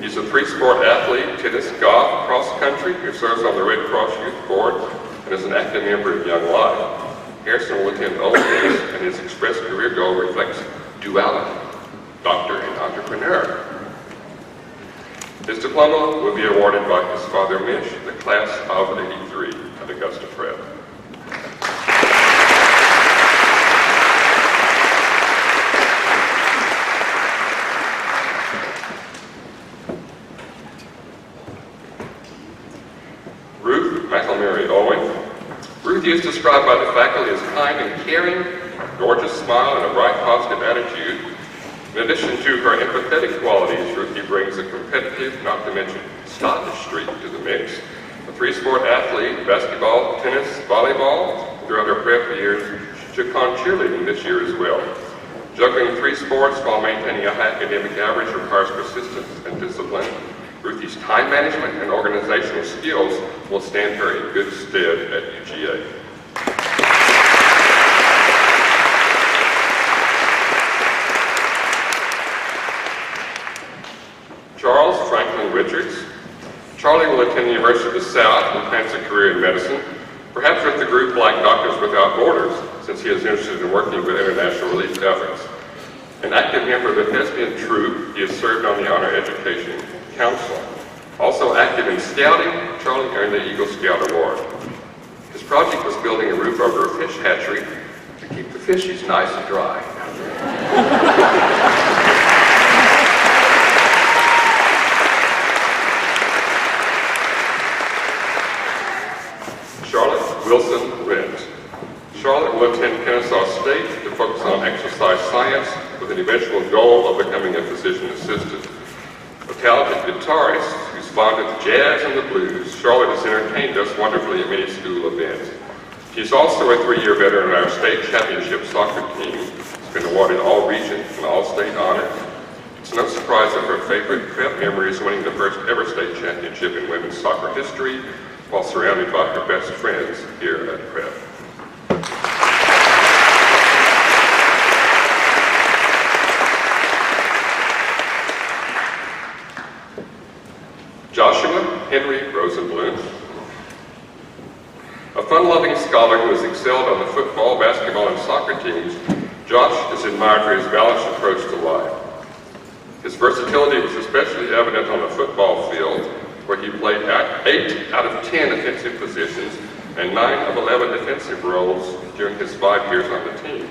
He's a three-sport athlete, tennis, golf, cross-country, who serves on the Red Cross Youth Board and is an active member of Young Life. Harrison will attend Ole Miss, and his express career goal reflects duality, doctor and entrepreneur. His diploma will be awarded by his father, Mish, the class of '83 at Augusta Prep. Ruthie is described by the faculty as kind and caring, gorgeous smile, and a bright, positive attitude. In addition to her empathetic qualities, Ruthie brings a competitive, not to mention stylish streak to the mix. A three-sport athlete, basketball, tennis, volleyball. Throughout her prep years, she took on cheerleading this year as well. Juggling three sports while maintaining a high academic average requires persistence and discipline. Ruthie's time management and organizational skills will stand her in good stead at UGA. Charles Franklin Richards. Charlie will attend the University of the South and plans a career in medicine, perhaps with the group like Doctors Without Borders, since he is interested in working with international relief efforts. An active member of the thespian troupe, he has served on the Honor Education Council. Also active in scouting, Charlie earned the Eagle Scout Award. His project was building a roof over a fish hatchery to keep the fishies nice and dry. Charlotte Wilson Rent. Charlotte will attend Kennesaw State to focus on exercise science with an eventual goal of becoming a physician assistant. A talented guitarist who's fond of jazz and the blues, Charlotte has entertained us wonderfully at many school events. She's also a 3-year veteran of our state championship soccer team. She's been awarded all region and all state honors. It's no surprise that her favorite prep memory is winning the first ever state championship in women's soccer history while surrounded by her best friends here at prep. Joshua Henry Rosenblum, a fun-loving scholar who has excelled on the football, basketball, and soccer teams, Josh is admired for his balanced approach to life. His versatility was especially evident on the football field, where he played 8 out of 10 offensive positions and 9 of 11 defensive roles during his 5 years on the team.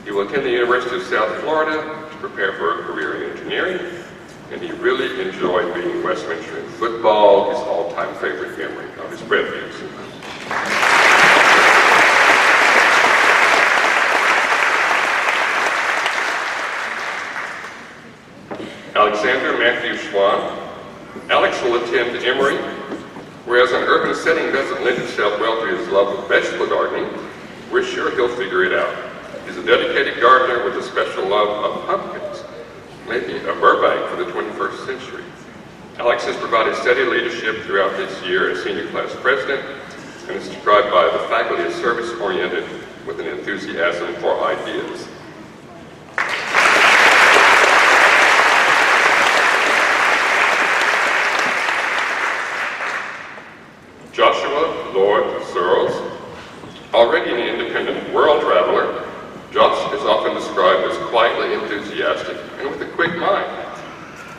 He will attend the University of South Florida to prepare for a career in engineering, and he really enjoyed being in Westminster in football, his all-time favorite memory of his prep years. Alexander Matthew Schwan. Alex will attend Emory, whereas an urban setting doesn't lend itself well to his love of vegetable gardening, we're sure he'll figure it out. He's a dedicated gardener with a special love of pumpkins, maybe a Burbank for the 21st century. Alex has provided steady leadership throughout this year as senior class president and is described by the faculty as service-oriented with an enthusiasm for ideas. Joshua Lord Searles, already an independent world traveler, Josh is often described as quietly enthusiastic and with a quick mind.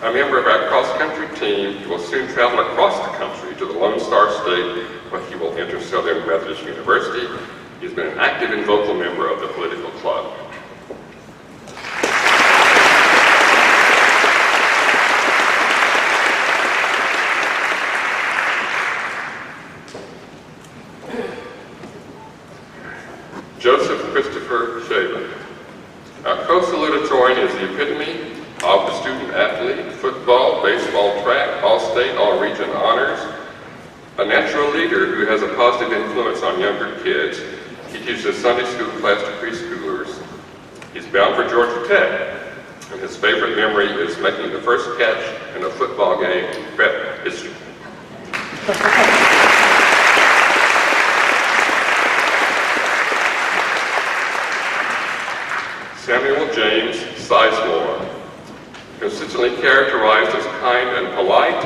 A member of our cross-country team, he will soon travel across the country to the Lone Star State, where he will enter Southern Methodist University. He's been an active and vocal member of the political club. Joseph Christopher Shaven. Our co-salutatorian is the epitome of the student athlete, football, baseball, track, all-state, all-region honors, a natural leader who has a positive influence on younger kids. He teaches Sunday school class to preschoolers. He's bound for Georgia Tech, and his favorite memory is making the first catch in a football game in prep history. Samuel James Consistently characterized as kind and polite,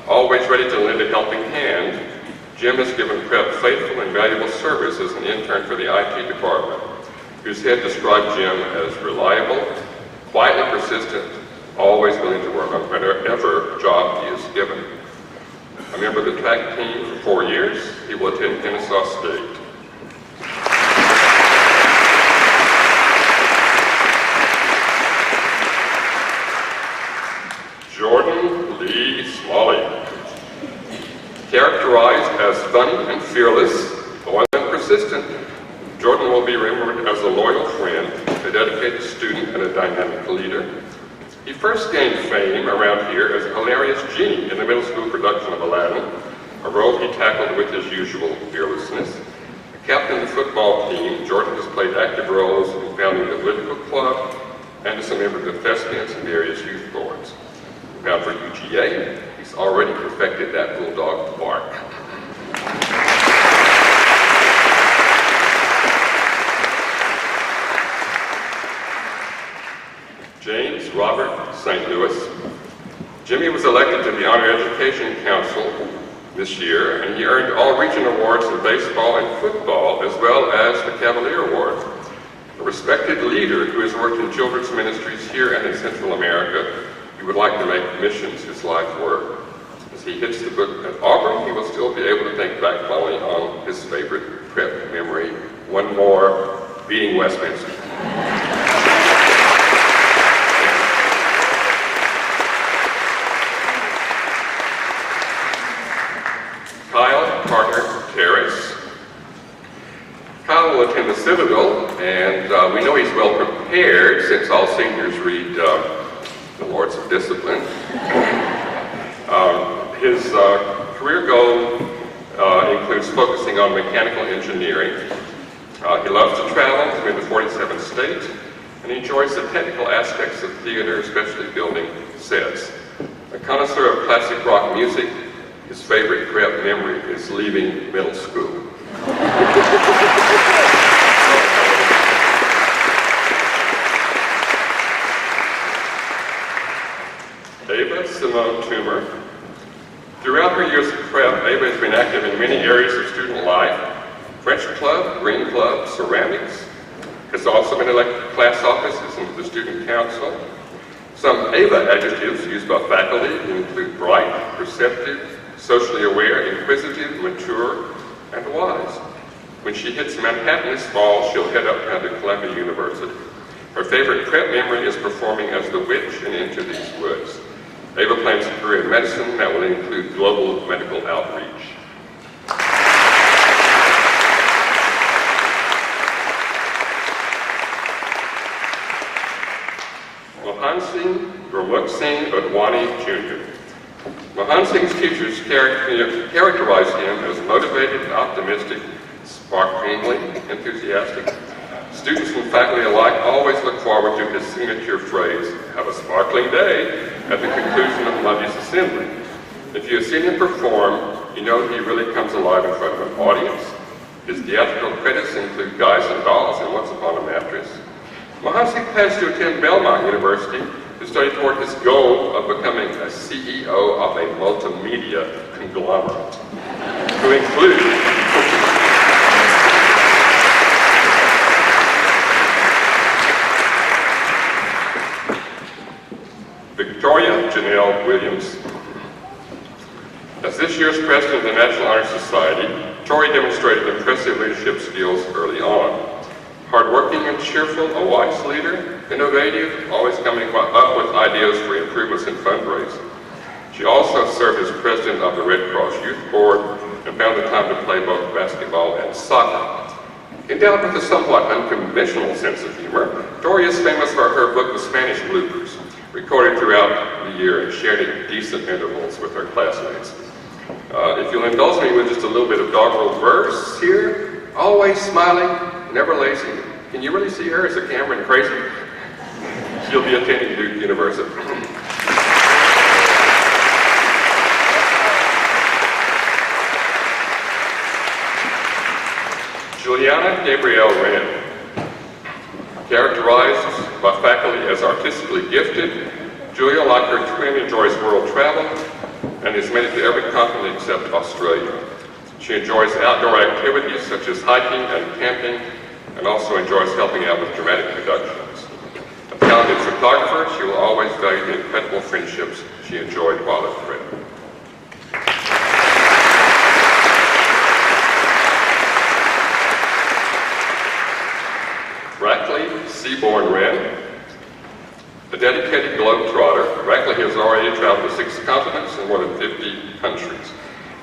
always ready to lend a helping hand, Jim has given Prep faithful and valuable service as an intern for the IT department, whose head described Jim as reliable, quietly persistent, always willing to work on whatever job he is given. A member of the track team for 4 years, he will attend Kennesaw State. Jordan Lee Smalley. Characterized as funny and fearless, loyal and persistent, Jordan will be remembered as a loyal friend, a dedicated student, and a dynamic leader. He first gained fame around here as a hilarious genie in the middle school production of Aladdin, a role he tackled with his usual fearlessness. A captain of the football team, Jordan has played active roles in founding the political club and as a member of the Thespians and various youth boards. Now for UGA, he's already perfected that bulldog bark. James Robert St. Louis. Jimmy was elected to the Honor Education Council this year, and he earned all region awards in baseball and football, as well as the Cavalier Award. A respected leader who has worked in children's ministries here and in Central America, he would like to make missions his life work. As he hits the book at Auburn, he will still be able to think back fondly on his favorite Prep memory, one more, beating Westminster. Kyle Carter Terrace. Kyle will attend the Citadel, and we know he's well prepared since all seniors read the Lords of Discipline. His career goal includes focusing on mechanical engineering. He loves to travel, he's been to 47 states, and he enjoys the technical aspects of theater, especially building sets. A connoisseur of classic rock music, his favorite Prep memory is leaving middle school. Ava Simone Toomer. Throughout her years of Prep, Ava has been active in many areas of student life. French Club, Green Club, ceramics. Has also been elected to class offices and to the student council. Some Ava adjectives used by faculty include bright, perceptive, socially aware, inquisitive, mature, and wise. When she hits Manhattan this fall, she'll head up to Columbia University. Her favorite Prep memory is performing as the witch in Into These Woods. Ava plans a career in medicine that will include global medical outreach. Mohan Gurmukh Singh Adwani Jr. Mohan Singh's teachers characterized him as motivated, optimistic, sparklingly enthusiastic. Students and faculty alike always look forward to his signature phrase, "Have a sparkling day," at the conclusion of Monday's assembly. If you have seen him perform, you know he really comes alive in front of an audience. His theatrical credits include Guys and Dolls and Once Upon a Mattress. Mohan Singh plans to attend Belmont University to study toward his goal of becoming a CEO of a multimedia conglomerate, to include Victoria Janelle Williams. As this year's president of the National Honor Society, Tori demonstrated impressive leadership skills early on. Hardworking and cheerful, a wise leader, innovative, always coming up with ideas for improvements in fundraising. She also served as president of the Red Cross Youth Board and found the time to play both basketball and soccer. Endowed with a somewhat unconventional sense of humor, Tori is famous for her book, The Spanish Bloopers, recorded throughout the year and shared at decent intervals with her classmates. If you'll indulge me with just a little bit of doggerel verse here, always smiling, never lazy. Can you really see her as a Cameron crazy? She'll be attending Duke University. Juliana Gabrielle Wren. Characterized by faculty as artistically gifted, Julia, like her twin, enjoys world travel and has made it to every continent except Australia. She enjoys outdoor activities such as hiking and camping, and also enjoys helping out with dramatic productions. A talented photographer, she will always value the incredible friendships she enjoyed while at Prep. Rackley Seaborn Wren. A dedicated globetrotter, Rackley has already traveled to 6 continents and more than 50 countries.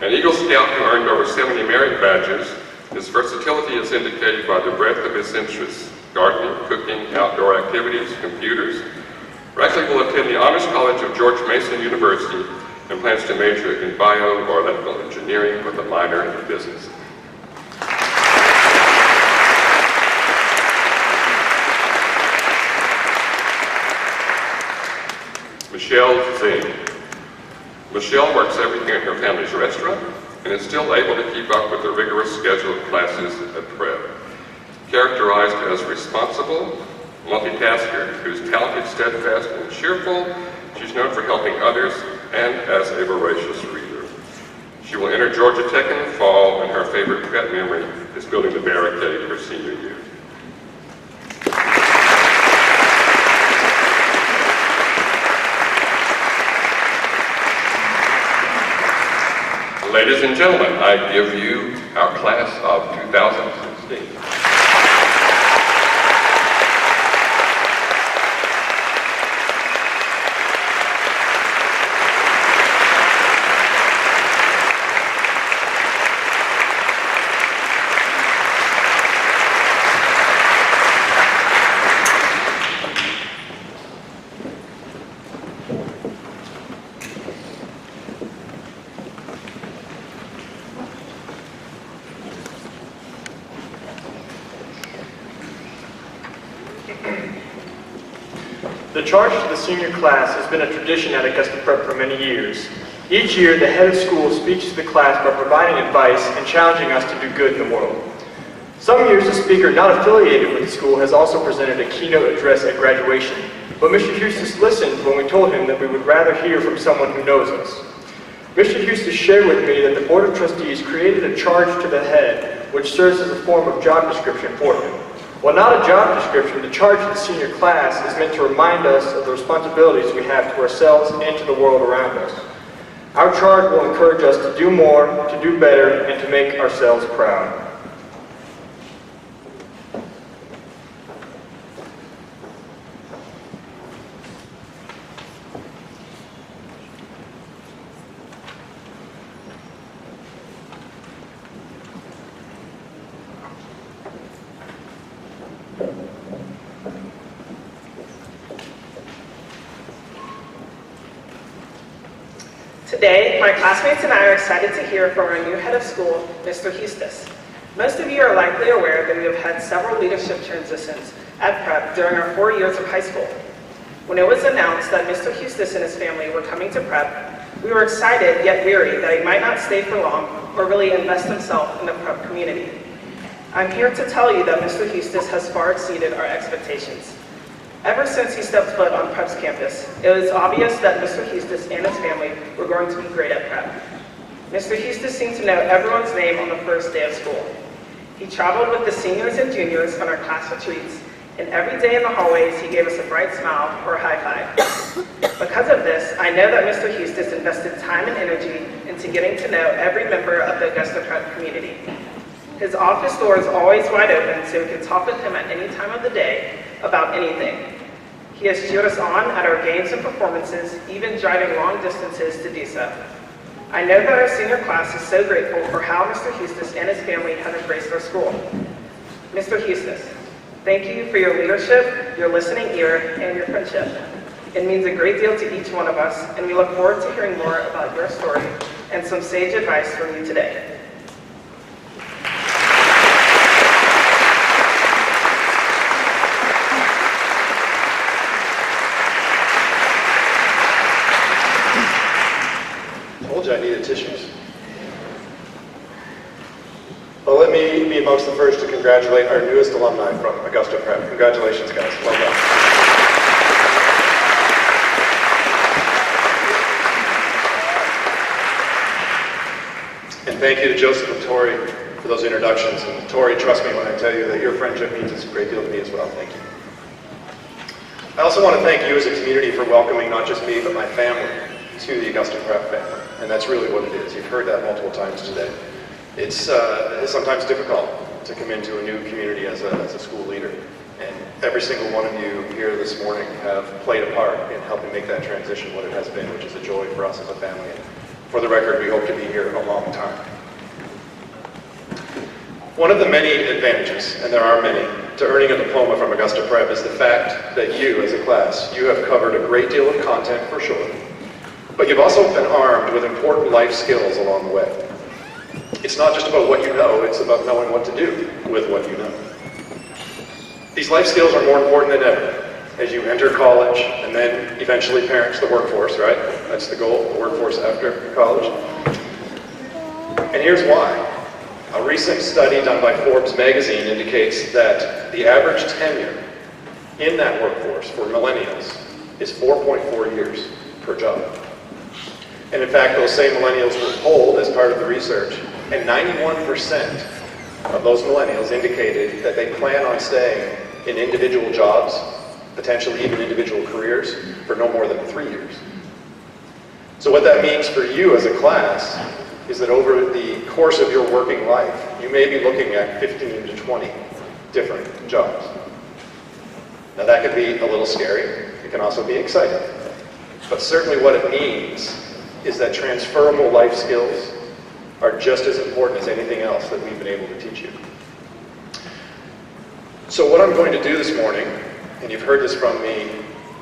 An Eagle Scout who earned over 70 merit badges, his versatility is indicated by the breadth of his interests: gardening, cooking, outdoor activities, computers. Rackley will attend the Honors College of George Mason University and plans to major in bio or electrical engineering with a minor in business. Michelle Zing. Michelle works every year in her family's restaurant and is still able to keep up with the rigorous schedule of classes at Prep. Characterized as responsible, multitasker, who's talented, steadfast, and cheerful, she's known for helping others and as a voracious reader. She will enter Georgia Tech in the fall, and her favorite Prep memory is building the barricade her senior year. Ladies and gentlemen, I give you our class of 2016. The charge to the senior class has been a tradition at Augusta Prep for many years. Each year, the head of school speaks to the class by providing advice and challenging us to do good in the world. Some years, a speaker not affiliated with the school has also presented a keynote address at graduation, but Mr. Hustis listened when we told him that we would rather hear from someone who knows us. Mr. Hustis shared with me that the Board of Trustees created a charge to the head, which serves as a form of job description for him. While not a job description, the charge of the senior class is meant to remind us of the responsibilities we have to ourselves and to the world around us. Our charge will encourage us to do more, to do better, and to make ourselves proud. Today, my classmates and I are excited to hear from our new head of school, Mr. Hustis. Most of you are likely aware that we have had several leadership transitions at Prep during our 4 years of high school. When it was announced that Mr. Hustis and his family were coming to Prep, we were excited yet weary that he might not stay for long or really invest himself in the Prep community. I'm here to tell you that Mr. Hustis has far exceeded our expectations. Ever since he stepped foot on Prep's campus, it was obvious that Mr. Hustis and his family were going to be great at Prep. Mr. Hustis seemed to know everyone's name on the first day of school. He traveled with the seniors and juniors on our class retreats, and every day in the hallways he gave us a bright smile or a high five. Because of this, I know that Mr. Hustis invested time and energy into getting to know every member of the Augusta Prep community. His office door is always wide open so we can talk with him at any time of the day about anything. He has cheered us on at our games and performances, even driving long distances to do so. I know that our senior class is so grateful for how Mr. Hustis and his family have embraced our school. Mr. Hustis, thank you for your leadership, your listening ear, and your friendship. It means a great deal to each one of us, and we look forward to hearing more about your story and some sage advice from you today. I needed tissues. Well, let me be amongst the first to congratulate our newest alumni from Augusta Prep. Congratulations, guys. Well done. thank you to Joseph and Tori for those introductions. And Tori, trust me when I tell you that your friendship means a great deal to me as well. Thank you. I also want to thank you as a community for welcoming not just me, but my family to the Augusta Prep family. And that's really what it is. You've heard that multiple times today. It's sometimes difficult to come into a new community as a school leader. And every single one of you here this morning have played a part in helping make that transition what it has been, which is a joy for us as a family. And for the record, we hope to be here a long time. One of the many advantages, and there are many, to earning a diploma from Augusta Prep is the fact that you, as a class, you have covered a great deal of content for sure, but you've also been armed with important life skills along the way. It's not just about what you know, it's about knowing what to do with what you know. These life skills are more important than ever as you enter college and then eventually parents the workforce, right? That's the goal, the workforce after college. And here's why. A recent study done by Forbes magazine indicates that the average tenure in that workforce for millennials is 4.4 years per job. And in fact, those same millennials were polled as part of the research, and 91% of those millennials indicated that they plan on staying in individual jobs, potentially even individual careers, for no more than 3 years. So what that means for you as a class is that over the course of your working life, you may be looking at 15 to 20 different jobs. Now that could be a little scary. It can also be exciting. But certainly what it means is that transferable life skills are just as important as anything else that we've been able to teach you. So what I'm going to do this morning, and you've heard this from me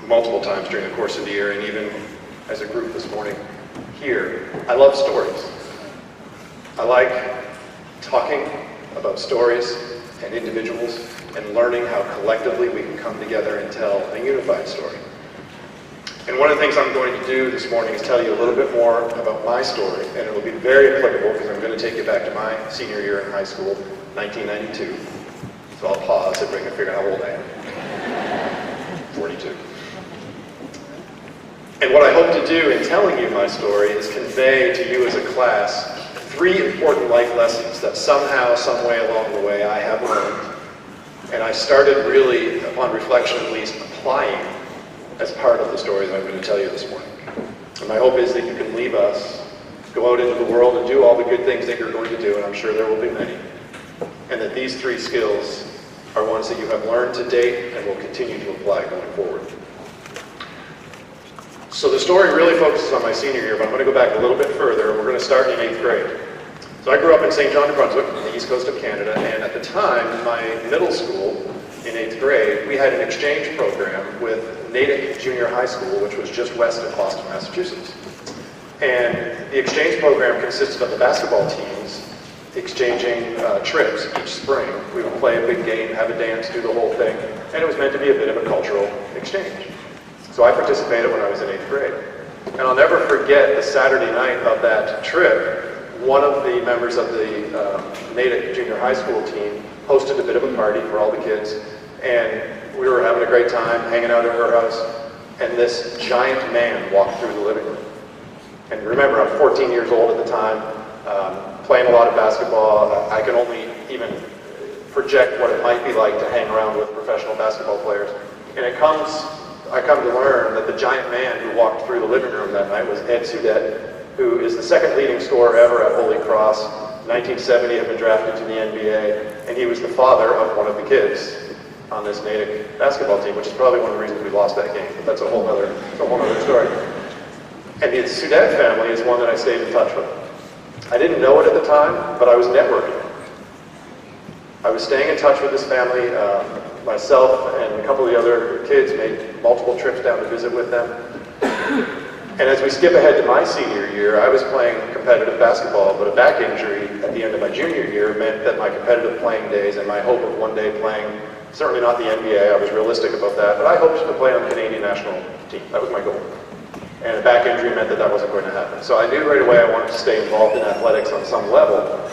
multiple times during the course of the year, and even as a group this morning here, I love stories. I like talking about stories and individuals and learning how collectively we can come together and tell a unified story. And one of the things I'm going to do this morning is tell you a little bit more about my story, and it will be very applicable because I'm going to take you back to my senior year in high school, 1992. So I'll pause and bring a figure out how old I am. 42. And what I hope to do in telling you my story is convey to you as a class 3 important life lessons that somehow, some way along the way I have learned. And I started really, upon reflection at least, applying as part of the story that I'm going to tell you this morning. And my hope is that you can leave us, go out into the world and do all the good things that you're going to do, and I'm sure there will be many. And that these 3 skills are ones that you have learned to date and will continue to apply going forward. So the story really focuses on my senior year, but I'm going to go back a little bit further, and we're going to start in 8th grade. So I grew up in St. John, New Brunswick, on the east coast of Canada, and at the time, in my middle school, in 8th grade, we had an exchange program with Natick Junior High School, which was just west of Boston, Massachusetts. And the exchange program consisted of the basketball teams exchanging trips each spring. We would play a big game, have a dance, do the whole thing, and it was meant to be a bit of a cultural exchange. So I participated when I was in 8th grade. And I'll never forget the Saturday night of that trip, one of the members of the Natick Junior High School team hosted a bit of a party for all the kids, and we were having a great time hanging out at her house, and this giant man walked through the living room. And remember, I'm 14 years old at the time, playing a lot of basketball. I can only even project what it might be like to hang around with professional basketball players. And I come to learn that the giant man who walked through the living room that night was Ed Sudet, who is the 2nd leading scorer ever at Holy Cross. 1970 had been drafted to the NBA, and he was the father of one of the kids on this Natick basketball team, which is probably one of the reasons we lost that game, but that's a whole other story. And the Sudet family is one that I stayed in touch with. I didn't know it at the time, but I was networking. I was staying in touch with this family. Myself and a couple of the other kids made multiple trips down to visit with them. And as we skip ahead to my senior year, I was playing competitive basketball, but a back injury at the end of my junior year meant that my competitive playing days and my hope of one day playing, certainly not the NBA, I was realistic about that, but I hoped to play on the Canadian national team. That was my goal. And a back injury meant that that wasn't going to happen. So I knew right away I wanted to stay involved in athletics on some level.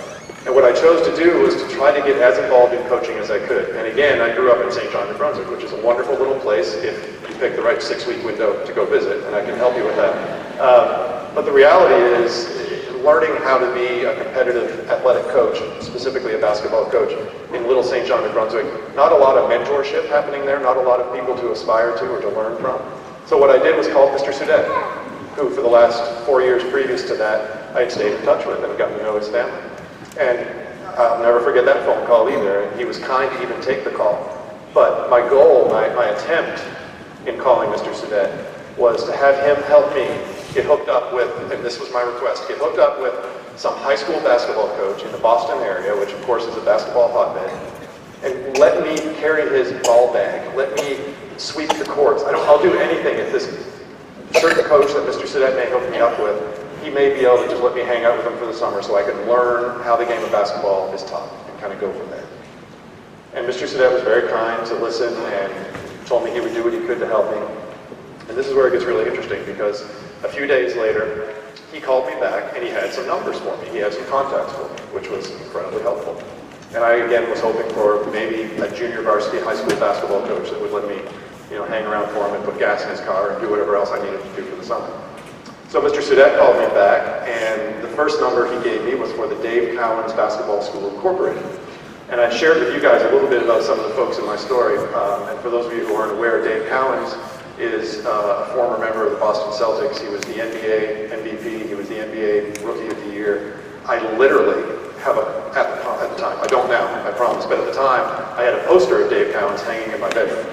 And what I chose to do was to try to get as involved in coaching as I could. And again, I grew up in St. John, New Brunswick, which is a wonderful little place if you pick the right 6-week window to go visit, and I can help you with that. But the reality is, learning how to be a competitive athletic coach, specifically a basketball coach, in Little St. John, New Brunswick. Not a lot of mentorship happening there, not a lot of people to aspire to or to learn from. So what I did was call Mr. Sudet, who for the last 4 years previous to that, I had stayed in touch with and gotten to know his family. And I'll never forget that phone call either, and he was kind to even take the call. But my goal, my attempt in calling Mr. Sudet was to have him help me get hooked up with, and this was my request, get hooked up with some high school basketball coach in the Boston area, which of course is a basketball hotbed, and let me carry his ball bag, let me sweep the courts. I'll do anything if this certain coach that Mr. Sudet may hook me up with, he may be able to just let me hang out with him for the summer so I can learn how the game of basketball is taught and kind of go from there. And Mr. Sudet was very kind to listen and told me he would do what he could to help me. And this is where it gets really interesting because a few days later, he called me back and he had some numbers for me. He had some contacts for me, which was incredibly helpful. And I, again, was hoping for maybe a junior varsity high school basketball coach that would let me, hang around for him and put gas in his car and do whatever else I needed to do for the summer. So Mr. Sudet called me back, and the first number he gave me was for the Dave Cowens Basketball School Incorporated. And I shared with you guys a little bit about some of the folks in my story. And for those of you who aren't aware, Dave Cowens is a former member of the Boston Celtics. He was the NBA MVP. He was the NBA Rookie of the Year. I literally have at the time, I don't now, I promise, but at the time, I had a poster of Dave Cowens hanging in my bedroom.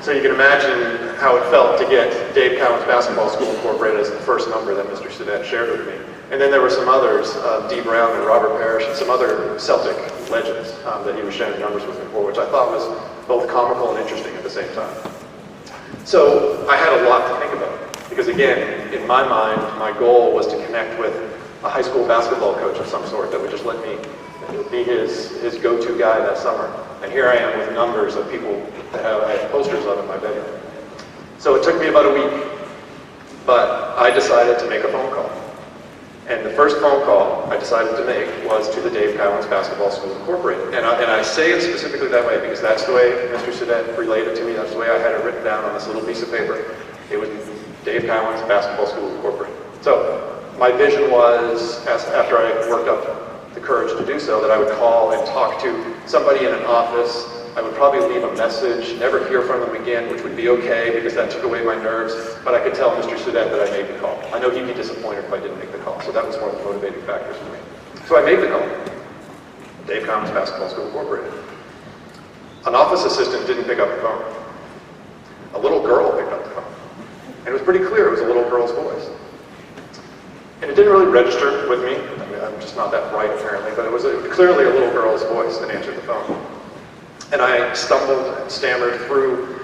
So you can imagine how it felt to get Dave Cowens Basketball School Incorporated as the first number that Mr. Sudet shared with me. And then there were some others, Dee Brown and Robert Parrish, and some other Celtic legends that he was sharing numbers with me for, which I thought was both comical and interesting at the same time. So I had a lot to think about, because again, in my mind, my goal was to connect with a high school basketball coach of some sort that would just let me be his go-to guy that summer. And here I am with numbers of people that I have posters of in my bedroom. So it took me about a week, but I decided to make a phone call. And the first phone call I decided to make was to the Dave Cowens Basketball School Incorporated. And I say it specifically that way because that's the way Mr. Sudet relayed it to me. That's the way I had it written down on this little piece of paper. It was Dave Cowens Basketball School Incorporated. So my vision was, after I worked up the courage to do so, that I would call and talk to somebody in an office. I would probably leave a message, never hear from them again, which would be okay because that took away my nerves, but I could tell Mr. Sudet that I made the call. I know he'd be disappointed if I didn't make the call, so that was one of the motivating factors for me. So I made the call. Dave Cowens Basketball School Incorporated. An office assistant didn't pick up the phone. A little girl picked up the phone. And it was pretty clear it was a little girl's voice. And it didn't really register with me. I mean, I'm just not that bright apparently, but it was clearly a little girl's voice that answered the phone. And I stumbled and stammered through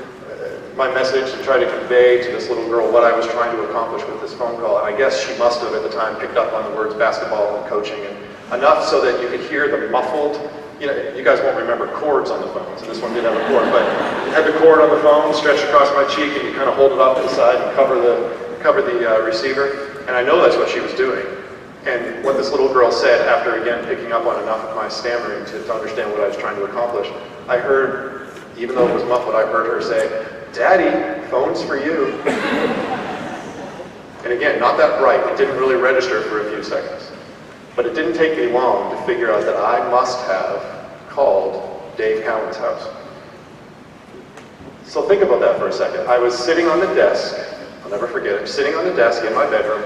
my message and tried to convey to this little girl what I was trying to accomplish with this phone call. And I guess she must have at the time picked up on the words basketball and coaching, and enough so that you could hear the muffled, you guys won't remember cords on the phones, and this one did have a cord, but it had the cord on the phone stretched across my cheek, and you kind of hold it off to the side and cover the receiver. And I know that's what she was doing. And what this little girl said, after again picking up on enough of my stammering to understand what I was trying to accomplish, I heard, even though it was muffled, I heard her say, "Daddy, phone's for you." And again, not that bright, it didn't really register for a few seconds. But it didn't take me long to figure out that I must have called Dave Cowens' house. So think about that for a second. I was sitting on the desk, I'll never forget it, sitting on the desk in my bedroom,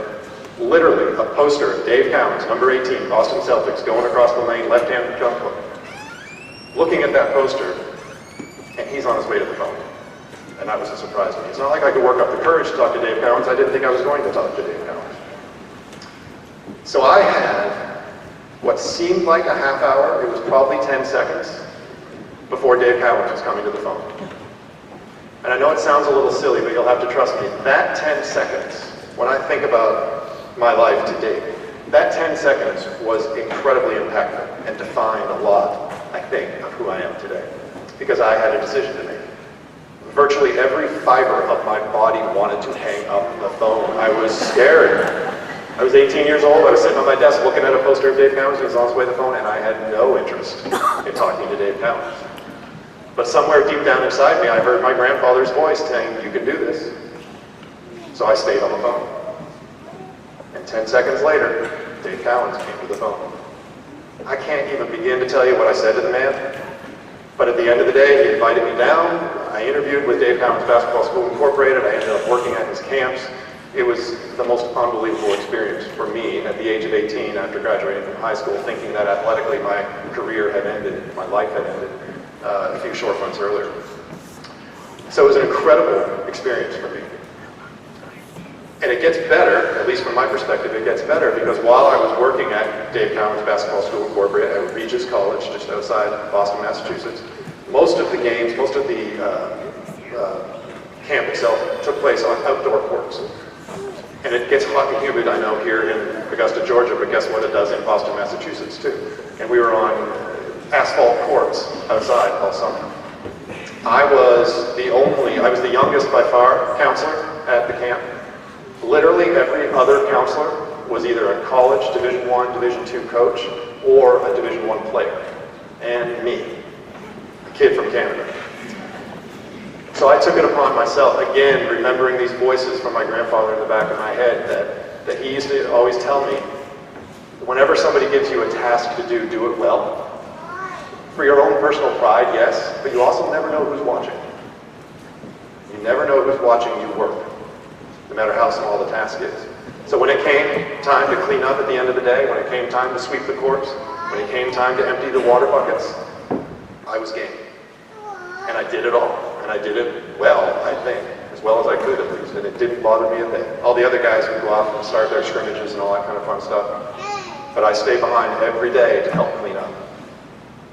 literally a poster of Dave Cowens, number 18, Boston Celtics, going across the lane, left-handed jump hook. Looking at that poster, and he's on his way to the phone. And that was a surprise to me. It's not like I could work up the courage to talk to Dave Cowens. I didn't think I was going to talk to Dave Cowens. So I had what seemed like a half hour, it was probably 10 seconds, before Dave Cowens was coming to the phone. And I know it sounds a little silly, but you'll have to trust me. That 10 seconds, when I think about my life to date, that 10 seconds was incredibly impactful and defined a lot, I think, of who I am today. Because I had a decision to make. Virtually every fiber of my body wanted to hang up the phone. I was scared. I was 18 years old, I was sitting on my desk looking at a poster of Dave Cowens, he was on his way to the phone, and I had no interest in talking to Dave Cowens. But somewhere deep down inside me, I heard my grandfather's voice saying, "You can do this." So I stayed on the phone. And 10 seconds later, Dave Cowens came to the phone. I can't even begin to tell you what I said to the man, but at the end of the day, he invited me down. I interviewed with Dave Cowens Basketball School Incorporated. I ended up working at his camps. It was the most unbelievable experience for me at the age of 18 after graduating from high school, thinking that athletically my career had ended, my life had ended a few short months earlier. So it was an incredible experience for me. And it gets better, at least from my perspective, it gets better because while I was working at Dave Cowens Basketball School Incorporated at Regis College, just outside Boston, Massachusetts, most of the games, most of the camp itself took place on outdoor courts. And it gets hot and humid, I know, here in Augusta, Georgia, but guess what it does in Boston, Massachusetts, too. And we were on asphalt courts outside all summer. I was the youngest by far counselor at the camp. Literally every other counselor was either a college Division I, Division II coach or a Division I player. And me, a kid from Canada. So I took it upon myself, again, remembering these voices from my grandfather in the back of my head that he used to always tell me, whenever somebody gives you a task to do, do it well. For your own personal pride, yes, but you also never know who's watching. You never know who's watching you work, no matter how small the task is. So when it came time to clean up at the end of the day, when it came time to sweep the courts, when it came time to empty the water buckets, I was game. And I did it all. And I did it well, I think, as well as I could at least, and it didn't bother me a bit. All the other guys would go off and start their scrimmages and all that kind of fun stuff. But I stayed behind every day to help clean up.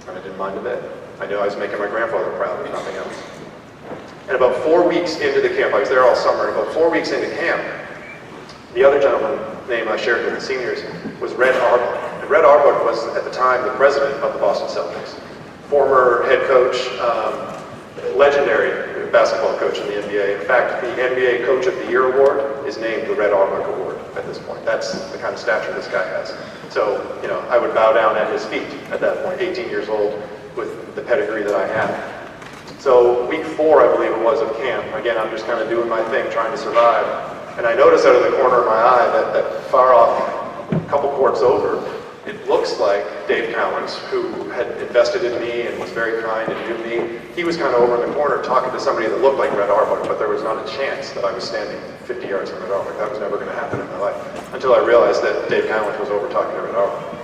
And I didn't mind a bit. I knew I was making my grandfather proud, if nothing else. And about 4 weeks into the camp, I was there all summer, and about 4 weeks into camp, the other gentleman name I shared with the seniors was Red Auerbach. And Red Auerbach was, at the time, the president of the Boston Celtics. Former head coach, legendary basketball coach in the NBA. In fact, the NBA Coach of the Year award is named the Red Auerbach Award at this point. That's the kind of stature this guy has. So, you know, I would bow down at his feet at that point, 18 years old, with the pedigree that I had. So week 4, I believe it was, of camp. Again, I'm just kind of doing my thing, trying to survive. And I noticed out of the corner of my eye that far off, a couple courts over, it looks like Dave Cowens, who had invested in me and was very kind and knew me. He was kind of over in the corner talking to somebody that looked like Red Auerbach, but there was not a chance that I was standing 50 yards from Red Auerbach. That was never going to happen in my life, until I realized that Dave Cowens was over talking to Red Auerbach.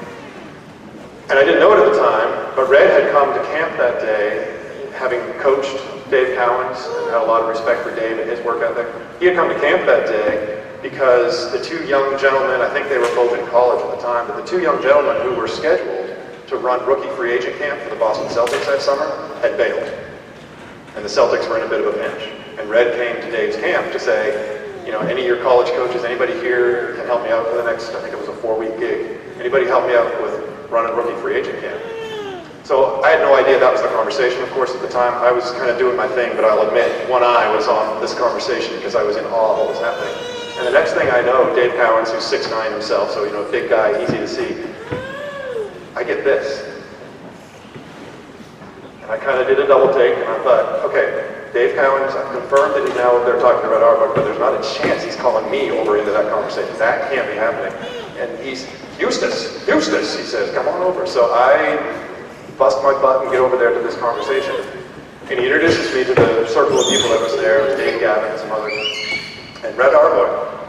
And I didn't know it at the time, but Red had come to camp that day, having coached Dave Cowens and had a lot of respect for Dave and his work ethic. He had come to camp that day because the 2 young gentlemen, I think they were both in college at the time, but the 2 young gentlemen who were scheduled to run rookie free agent camp for the Boston Celtics that summer had bailed. And the Celtics were in a bit of a pinch. And Red came to Dave's camp to say, you know, any of your college coaches, anybody here can help me out for the next, I think it was a 4-week gig. Anybody help me out with running rookie free agent camp? So I had no idea that was the conversation, of course, at the time. I was kind of doing my thing, but I'll admit, one eye was on this conversation because I was in awe of what was happening. And the next thing I know, Dave Cowens, who's 6'9" himself, so, you know, big guy, easy to see, I get this. And I kind of did a double take, and I thought, okay, Dave Cowens, I've confirmed that he's now over there talking to Red Auerbach, but there's not a chance he's calling me over into that conversation. That can't be happening. And he's, Eustace, he says, come on over. So I bust my butt and get over there to this conversation. And he introduces me to the circle of people that was there. It was Dave Gavin and some others. And Red Auerbach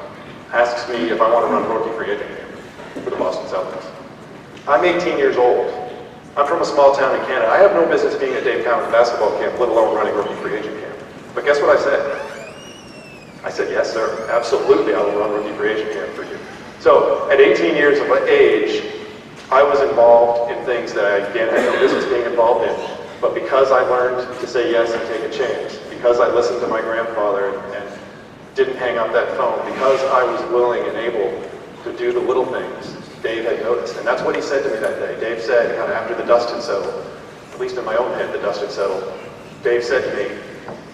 asks me if I want to run rookie free agent camp for the Boston Celtics. I'm 18 years old. I'm from a small town in Canada. I have no business being at Dave Cowens basketball camp, let alone running rookie free agent camp. But guess what I said? I said, yes, sir. Absolutely, I will run rookie free agent camp for you. So at 18 years of age, I was involved in things that I, again, had no business being involved in. But because I learned to say yes and take a chance, because I listened to my grandfather and didn't hang up that phone, because I was willing and able to do the little things, Dave had noticed. And that's what he said to me that day. Dave said, kind of after the dust had settled, at least in my own head, the dust had settled, Dave said to me,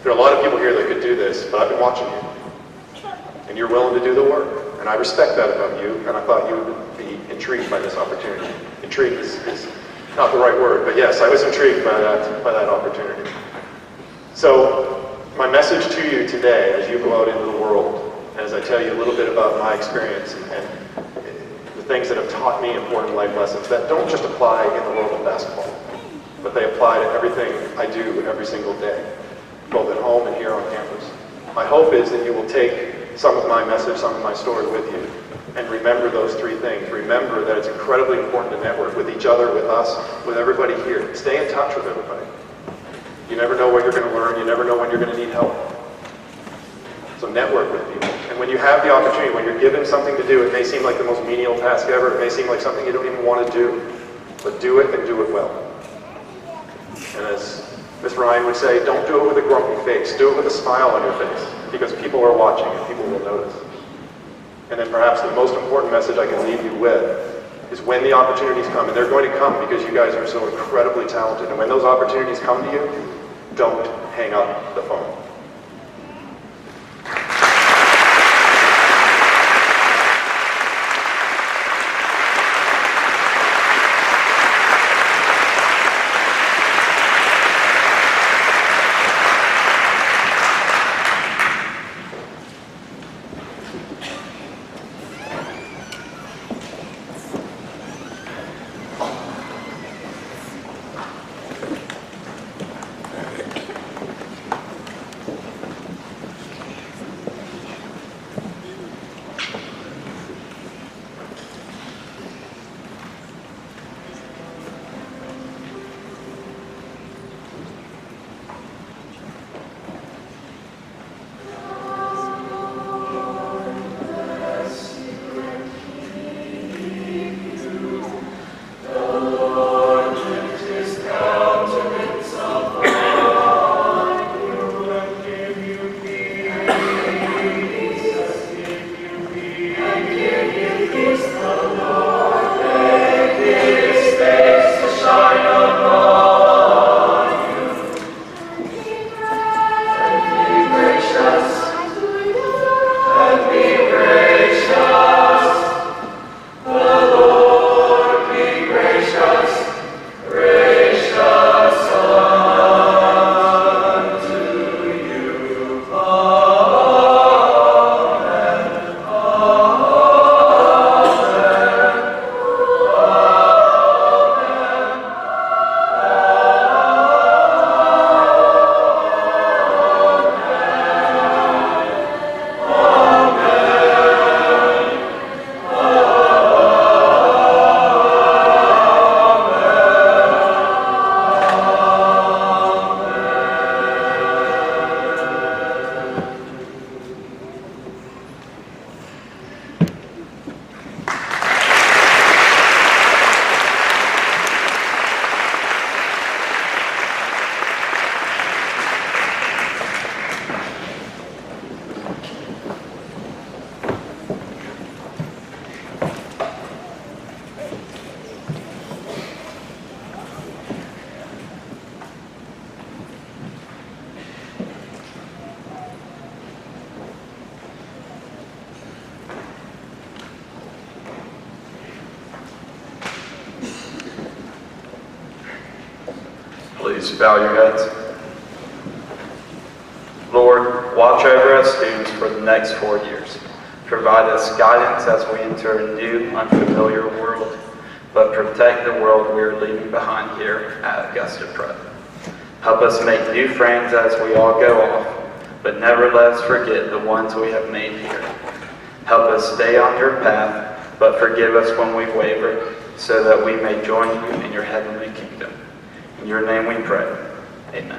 there are a lot of people here that could do this, but I've been watching you. And you're willing to do the work. And I respect that about you, and I thought you would be intrigued by this opportunity. Intrigued is not the right word, but yes, I was intrigued by that opportunity. So my message to you today, as you go out into the world, as I tell you a little bit about my experience and that have taught me important life lessons that don't just apply in the world of basketball, but they apply to everything I do every single day, both at home and here on campus. My hope is that you will take some of my message, some of my story with you, and remember those three things. Remember that it's incredibly important to network with each other, with us, with everybody here. Stay in touch with everybody. You never know what you're going to learn. You never know when you're going to need help. So network with people. And when you have the opportunity, when you're given something to do, it may seem like the most menial task ever. It may seem like something you don't even want to do. But do it and do it well. And as Miss Ryan would say, don't do it with a grumpy face. Do it with a smile on your face, because people are watching and people will notice. And then perhaps the most important message I can leave you with is when the opportunities come, and they're going to come because you guys are so incredibly talented, and when those opportunities come to you, don't hang up the phone. Please bow your heads. Lord, watch over us students for the next 4 years. Provide us guidance as we enter a new, unfamiliar world, but protect the world we are leaving behind here at Augusta Prep. Help us make new friends as we all go off, but never let us forget the ones we have made here. Help us stay on your path, but forgive us when we waver, so that we may join you in your heavenly kingdom. In your name we pray. Amen.